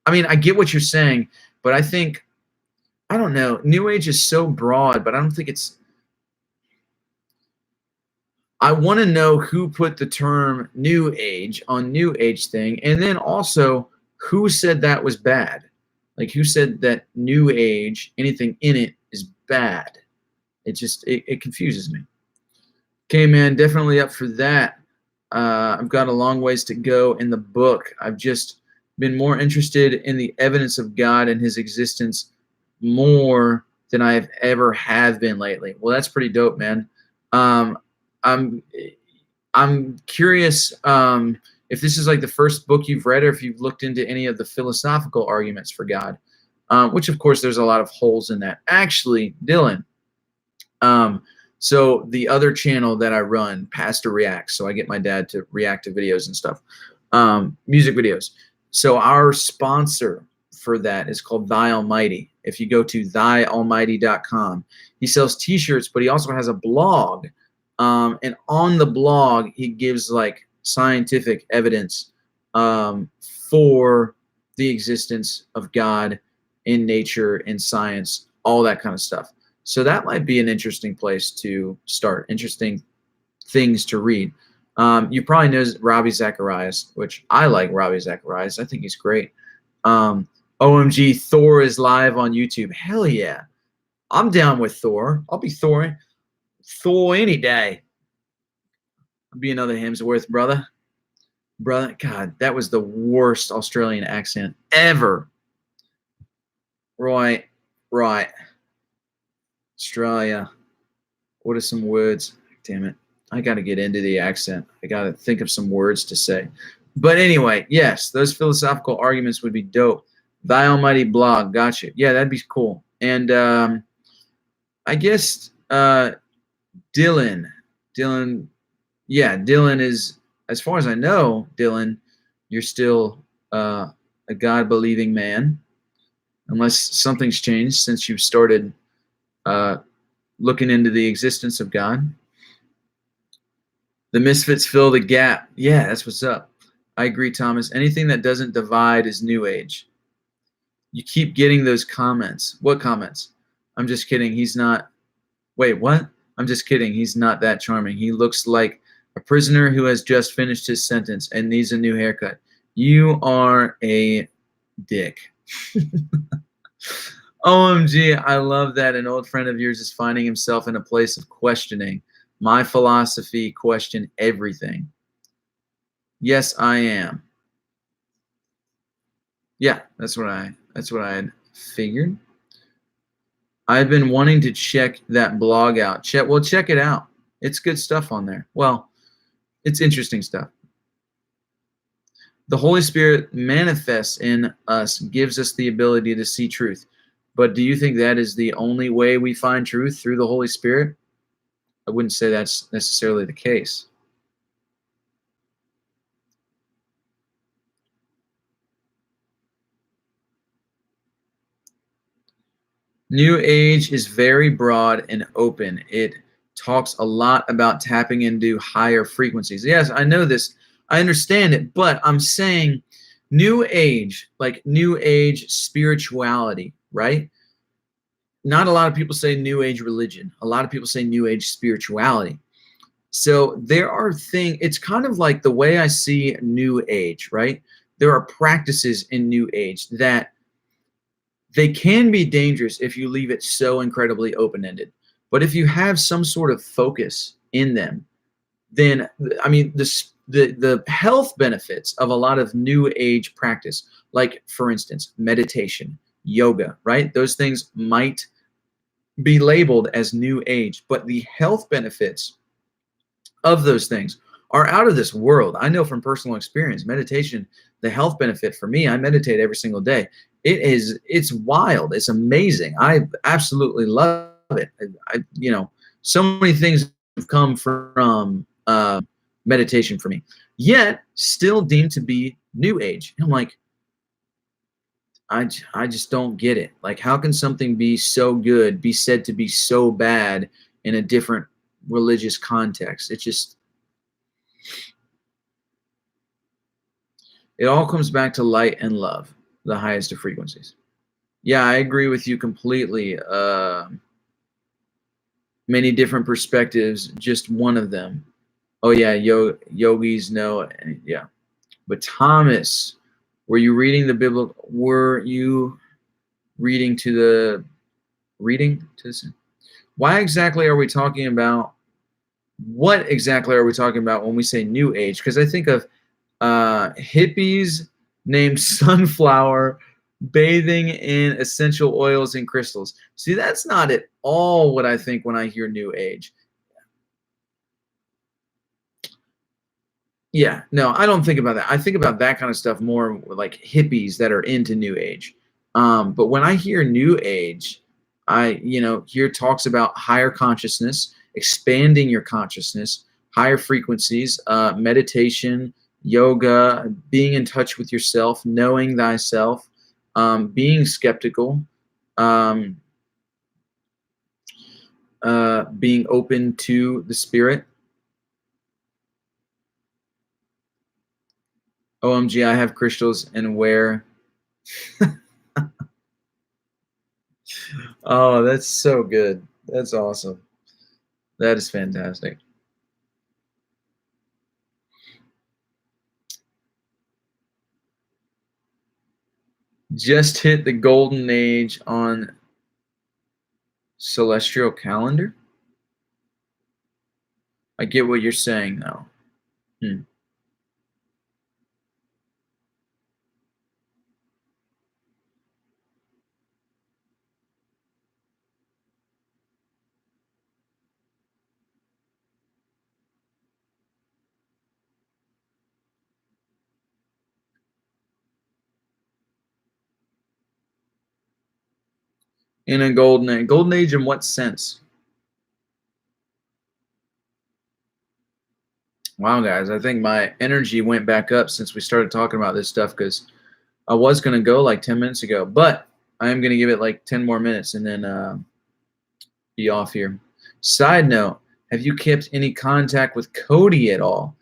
I mean, I get what you're saying, but I think, I don't know. New Age is so broad, but I don't think it's. I want to know who put the term New Age on New Age thing, and then also who said that was bad. Like, who said that New Age, anything in it, is bad? It confuses me. Okay, man, definitely up for that. I've got a long ways to go in the book. I've just been more interested in the evidence of God and his existence more than I have ever have been lately. Well, that's pretty dope, man. I'm curious if this is like the first book you've read, or if you've looked into any of the philosophical arguments for God, which of course there's a lot of holes in that. Actually, Dylan, so the other channel that I run, Pastor Reacts, so I get my dad to react to videos and stuff, music videos. So our sponsor for that is called Thy Almighty. If you go to thyalmighty.com, he sells t-shirts, but he also has a blog. And on the blog, he gives like scientific evidence for the existence of God in nature, in science, all that kind of stuff. So that might be an interesting place to start, interesting things to read. You probably know Ravi Zacharias, which I like Ravi Zacharias. I think he's great. OMG, Thor is live on YouTube. Hell yeah. I'm down with Thor. I'll be Thor any day. I'll be another Hemsworth, brother. God, that was the worst Australian accent ever. Right. Australia. What are some words? Damn it. I got to get into the accent. I got to think of some words to say. But anyway, yes, those philosophical arguments would be dope. Thy Almighty blog. Gotcha. Yeah, that'd be cool. And I guess Dylan. Yeah, Dylan is, as far as I know, Dylan, you're still a God-believing man, unless something's changed since you've started looking into the existence of God. The misfits fill the gap. Yeah, that's what's up. I agree, Thomas. Anything that doesn't divide is New Age. You keep getting those comments. What comments? I'm just kidding. He's not. Wait, what? I'm just kidding. He's not that charming. He looks like a prisoner who has just finished his sentence and needs a new haircut. You are a dick. OMG, I love that an old friend of yours is finding himself in a place of questioning. My philosophy, question everything. Yes, I am. Yeah, that's what I had figured. I've been wanting to check that blog out. Check it out. It's good stuff on there. Well, it's interesting stuff. The Holy Spirit manifests in us, gives us the ability to see truth. But do you think that is the only way we find truth, through the Holy Spirit? I wouldn't say that's necessarily the case. New Age is very broad and open. It talks a lot about tapping into higher frequencies. Yes, I know this. I understand it, but I'm saying New age, like new age spirituality, right? Not a lot of people say new age religion. A lot of people say new age spirituality. So there are things, it's kind of like the way I see new age, right? There are practices in new age that they can be dangerous if you leave it so incredibly open-ended. But if you have some sort of focus in them, then I mean the health benefits of a lot of new age practice, like for instance, meditation, yoga, right? Those things might be labeled as new age, but the health benefits of those things are out of this world. I know from personal experience, meditation, the health benefit for me, I meditate every single day. It's wild. It's amazing. I absolutely love it. You know, so many things have come from meditation for me, yet still deemed to be new age. I'm like, I just don't get it. Like, how can something be so good, be said to be so bad in a different religious context? It just, it all comes back to light and love, the highest of frequencies. Yeah, I agree with you completely. Many different perspectives, just one of them. Oh yeah, yogis know. Yeah, but Thomas, were you reading the biblical? Were you reading to the reading to this? Why exactly are we talking about? What exactly are we talking about when we say new age? Because I think of hippies named Sunflower bathing in essential oils and crystals. See, that's not at all what I think when I hear new age. Yeah, no, I don't think about that. I think about that kind of stuff more like hippies that are into new age. But when I hear new age, I, hear talks about higher consciousness, expanding your consciousness, higher frequencies, meditation, yoga, being in touch with yourself, knowing thyself, being skeptical, um, being open to the spirit. OMG, I have crystals and wear. Oh, that's so good. That's awesome. That is fantastic. Just hit the golden age on celestial calendar. I get what you're saying now. Hmm. In a golden age. Golden age in what sense? Wow, guys, I think my energy went back up since we started talking about this stuff because I was going to go like 10 minutes ago, but I am going to give it like 10 more minutes and then be off here. Side note, have you kept any contact with Cody at all?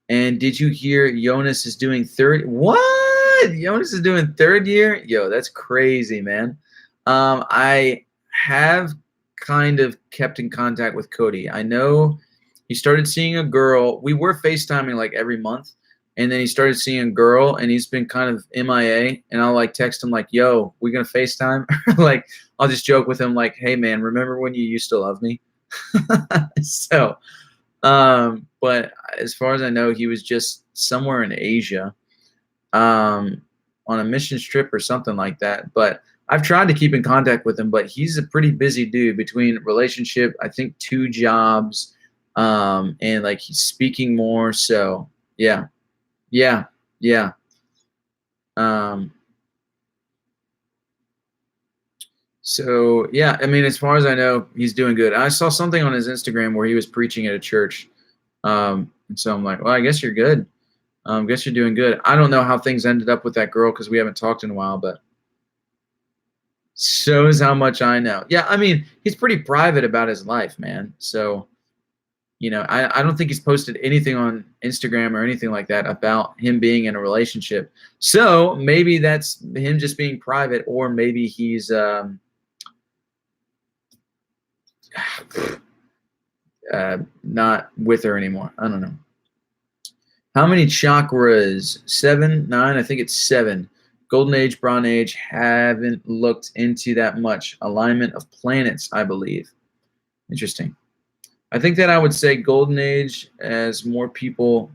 And did you hear Jonas is doing third? What? Jonas is doing third year? Yo, that's crazy, man. I have kind of kept in contact with Cody. I know he started seeing a girl. We were FaceTiming like every month. And then he started seeing a girl and he's been kind of MIA. And I'll like text him like, yo, we gonna FaceTime? Like, I'll just joke with him like, hey man, remember when you used to love me? So but as far as I know, he was just somewhere in Asia on a mission trip or something like that. But I've tried to keep in contact with him, but he's a pretty busy dude between relationship, I think 2 jobs, and like he's speaking more. So yeah, yeah, yeah. Um, so yeah, I mean, as far as I know, he's doing good. I saw something on his Instagram where he was preaching at a church. And so I'm like, well, I guess you're good. Guess you're doing good. I don't know how things ended up with that girl because we haven't talked in a while, but shows how much I know. Yeah, I mean, he's pretty private about his life, man. So You know, I don't think he's posted anything on Instagram or anything like that about him being in a relationship. So maybe that's him just being private, or maybe he's not with her anymore. I don't know. How many chakras? 7, 9? I think it's 7. Golden Age, Bronze Age, haven't looked into that much. Alignment of planets, I believe. Interesting. I think that I would say Golden Age, as more people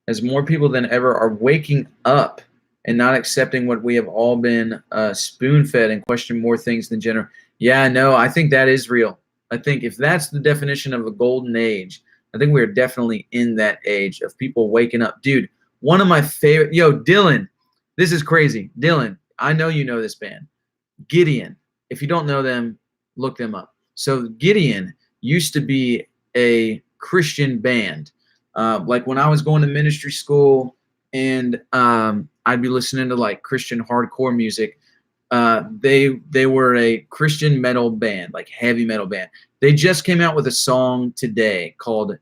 than ever are waking up and not accepting what we have all been spoon-fed, and question more things than general. Yeah, no, I think that is real. I think if that's the definition of a golden age, I think we're definitely in that age of people waking up. Dude, one of my favorite, Dylan, this is crazy. Dylan, I know you know this band. Gideon. If you don't know them, look them up. So Gideon used to be a Christian band. Like when I was going to ministry school, and I'd be listening to like Christian hardcore music. They were a Christian metal band, like heavy metal band. They just came out with a song today called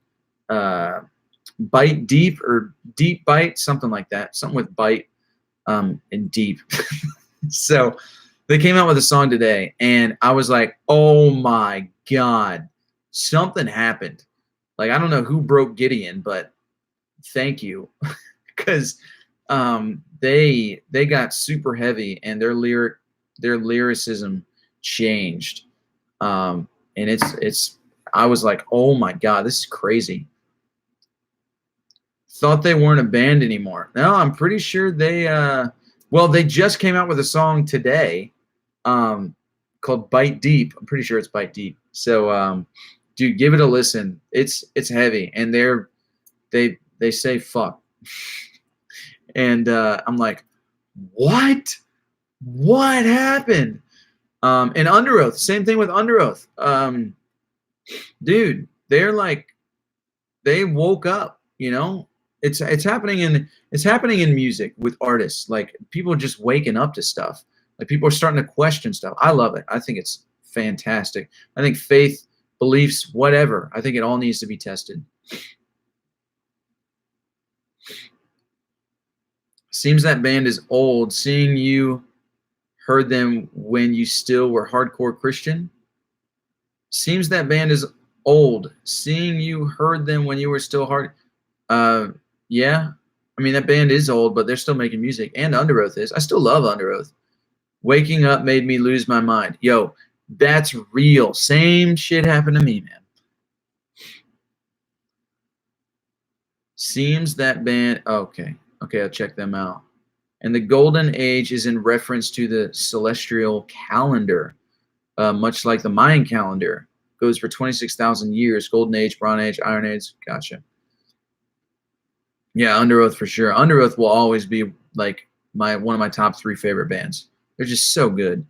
Bite Deep, or Deep Bite, something like that. Something with bite and deep. So they came out with a song today, and I was like, oh my God, something happened. Like, I don't know who broke Gideon, but thank you. Because they got super heavy, and their lyricism changed. And it's I was like, oh my God, this is crazy. Thought they weren't a band anymore. No, I'm pretty sure they they just came out with a song today called Bite Deep. I'm pretty sure it's Bite Deep. So dude, give it a listen. It's heavy, and they say fuck. And I'm like, what happened? And Under Oath, same thing with Under Oath. Dude, they're like, they woke up, you know. It's happening in music with artists. Like, people are just waking up to stuff. Like, people are starting to question stuff. I love it. I think it's fantastic. I think faith, beliefs, whatever, I think it all needs to be tested. Seems that band is old. Seeing you heard them when you still were hardcore Christian. Seems that band is old. Seeing you heard them when you were still hard. Yeah. I mean, that band is old, but they're still making music. And Under Oath is. I still love Under Oath. Waking up made me lose my mind. Yo, that's real. Same shit happened to me, man. Seems that band. Okay, I'll check them out. And the Golden Age is in reference to the celestial calendar, much like the Mayan calendar. Goes for 26,000 years. Golden Age, Bronze Age, Iron Age. Gotcha. Yeah, Under Oath for sure. Under Oath will always be like one of my top 3 favorite bands. They're just so good.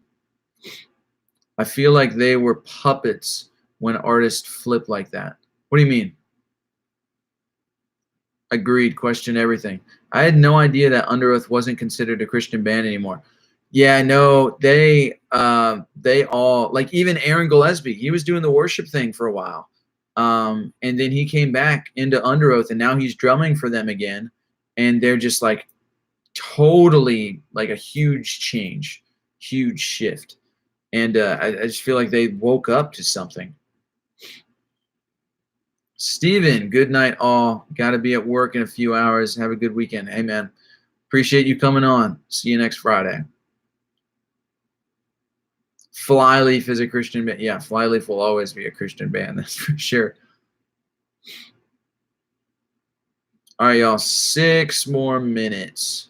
I feel like they were puppets when artists flip like that. What do you mean? Agreed. Question everything. I had no idea that Under Oath wasn't considered a Christian band anymore. Yeah, no, they all, like, even Aaron Gillespie, he was doing the worship thing for a while. And then he came back into Under Oath, and now he's drumming for them again. And they're just like totally like a huge change, huge shift. And I just feel like they woke up to something. Steven, good night all. Got to be at work in a few hours. Have a good weekend. Hey, man. Appreciate you coming on. See you next Friday. Flyleaf is a Christian band. Yeah, Flyleaf will always be a Christian band. That's for sure. All right, y'all. 6 more minutes,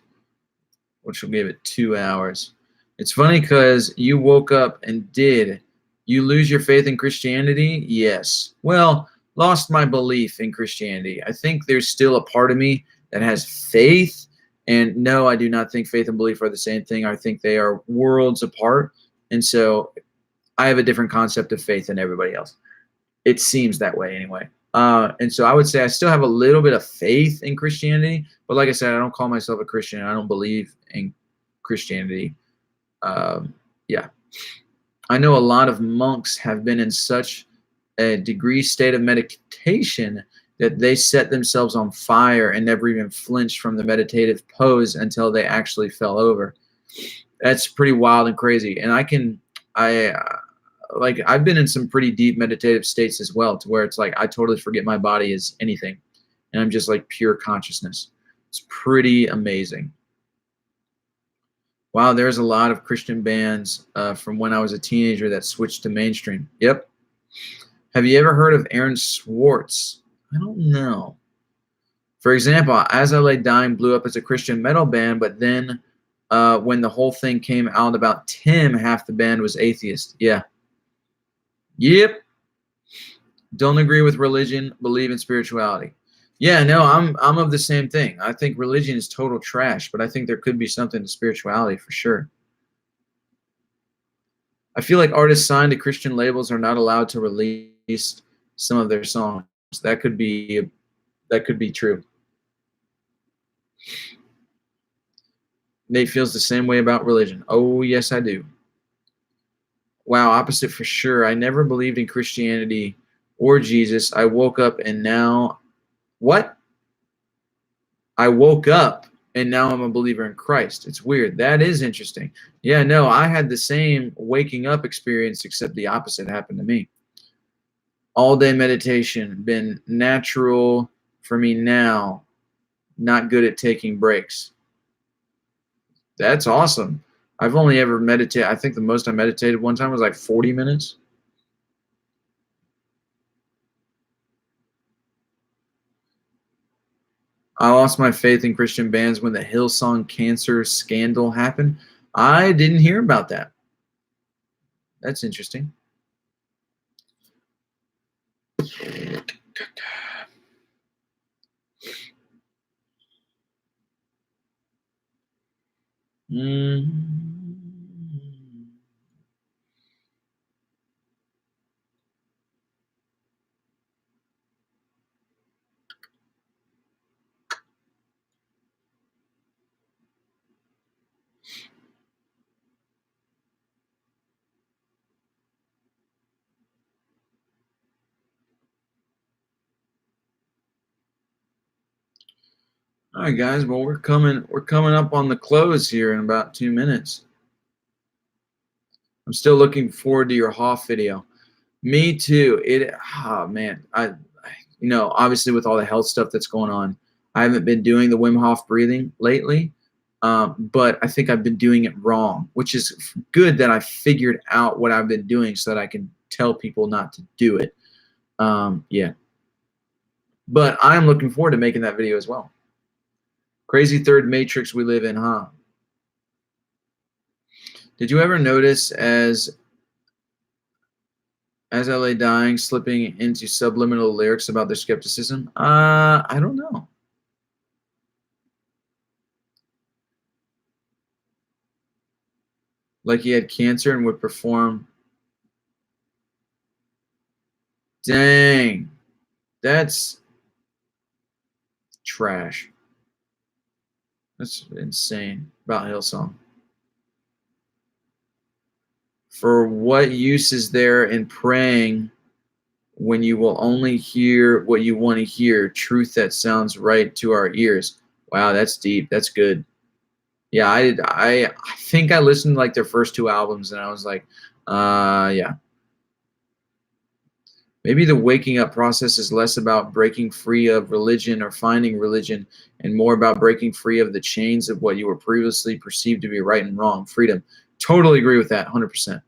which will give it 2 hours. It's funny because you woke up and did you lose your faith in Christianity? Yes. Well, lost my belief in Christianity. I think there's still a part of me that has faith. And no, I do not think faith and belief are the same thing. I think they are worlds apart. And so I have a different concept of faith than everybody else. It seems that way anyway. And so I would say I still have a little bit of faith in Christianity. But like I said, I don't call myself a Christian. I don't believe in Christianity. Yeah. I know a lot of monks have been in such a degree state of meditation that they set themselves on fire and never even flinched from the meditative pose until they actually fell over. That's pretty wild and crazy. And I've been in some pretty deep meditative states as well, to where it's like I totally forget my body is anything, and I'm just like pure consciousness. It's pretty amazing. Wow, there's a lot of Christian bands from when I was a teenager that switched to mainstream. Yep. Have you ever heard of Aaron Swartz? I don't know. For example, As I Lay Dying blew up as a Christian metal band, but then when the whole thing came out about Tim, half the band was atheist. Yeah. Yep. Don't agree with religion, believe in spirituality. Yeah, no, I'm of the same thing. I think religion is total trash, but I think there could be something to spirituality for sure. I feel like artists signed to Christian labels are not allowed to release some of their songs. That could be true. Nate feels the same way about religion. Oh, yes, I do. Wow, opposite for sure. I never believed in Christianity or Jesus. I woke up and now... What? I woke up and now I'm a believer in Christ. It's weird. That is interesting. Yeah, no, I had the same waking up experience, except the opposite happened to me. All day meditation, been natural for me now, not good at taking breaks. That's awesome. I've only ever meditated, I think the most I meditated one time was like 40 minutes. I lost my faith in Christian bands when the Hillsong cancer scandal happened. I didn't hear about that. That's interesting. All right, guys. Well, we're coming up on the close here in about 2 minutes. I'm still looking forward to your Hoff video. Me too. Oh man, obviously with all the health stuff that's going on, I haven't been doing the Wim Hof breathing lately, but I think I've been doing it wrong, which is good that I figured out what I've been doing so that I can tell people not to do it. Yeah. But I'm looking forward to making that video as well. Crazy third matrix we live in, huh? Did you ever notice as I Lay Dying slipping into subliminal lyrics about their skepticism? I don't know. Like he had cancer and would perform. Dang. That's trash. That's insane about Hillsong. For what use is there in praying when you will only hear what you want to hear, truth that sounds right to our ears? Wow, that's deep. That's good. Yeah, I think I listened to like their first 2 albums and I was like, yeah. Maybe the waking up process is less about breaking free of religion or finding religion and more about breaking free of the chains of what you were previously perceived to be right and wrong. Freedom. Totally agree with that, 100%.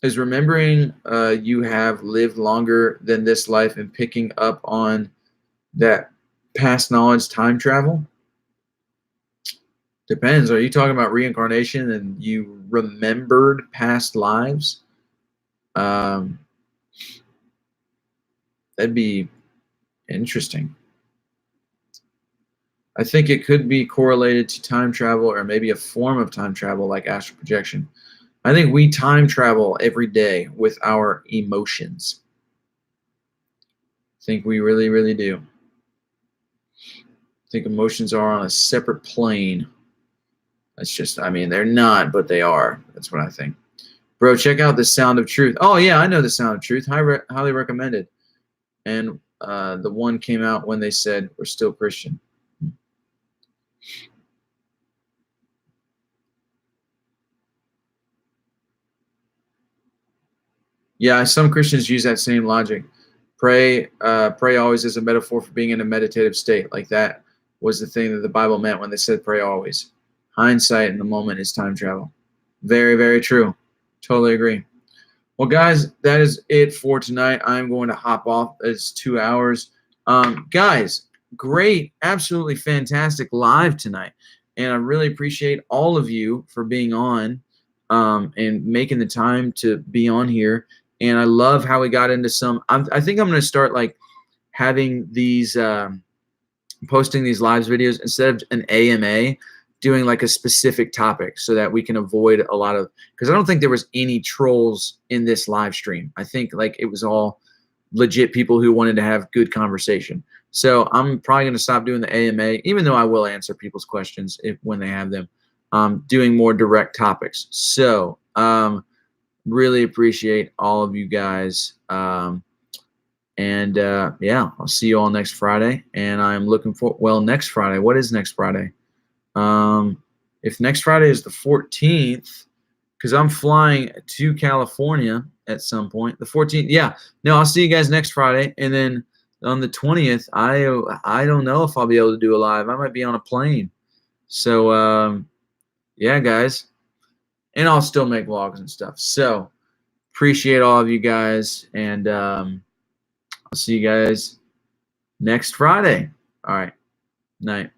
Is remembering you have lived longer than this life and picking up on that past knowledge time travel? Depends. Are you talking about reincarnation and you remembered past lives? That'd be interesting. I think it could be correlated to time travel or maybe a form of time travel like astral projection. I think we time travel every day with our emotions. I think we really, really do. I think emotions are on a separate plane. That's just, I mean, they're not, but they are. That's what I think. Bro, check out The Sound of Truth. Oh, yeah, I know The Sound of Truth. Highly recommended. And the one came out when they said we're still Christian. Yeah, some Christians use that same logic. Pray always is a metaphor for being in a meditative state. Like that was the thing that the Bible meant when they said pray always. Hindsight in the moment is time travel. Very, very true. Totally agree. Well, guys, that is it for tonight. I'm going to hop off. It's 2 hours. Guys, great, absolutely fantastic live tonight. And I really appreciate all of you for being on and making the time to be on here. And I love how we got into some. I think I'm going to start like having these posting these live videos instead of an AMA, doing like a specific topic so that we can avoid a lot of, because I don't think there was any trolls in this live stream. I think like it was all legit people who wanted to have good conversation. So I'm probably going to stop doing the AMA, even though I will answer people's questions when they have them, doing more direct topics. So really appreciate all of you guys. Yeah, I'll see you all next Friday. And I'm looking for, well, next Friday. What is next Friday? If next Friday is the 14th, because I'm flying to California at some point. The 14th, yeah. No, I'll see you guys next Friday. And then on the 20th, I don't know if I'll be able to do a live. I might be on a plane. So, yeah, guys. And I'll still make vlogs and stuff. So, appreciate all of you guys. And I'll see you guys next Friday. All right. Night.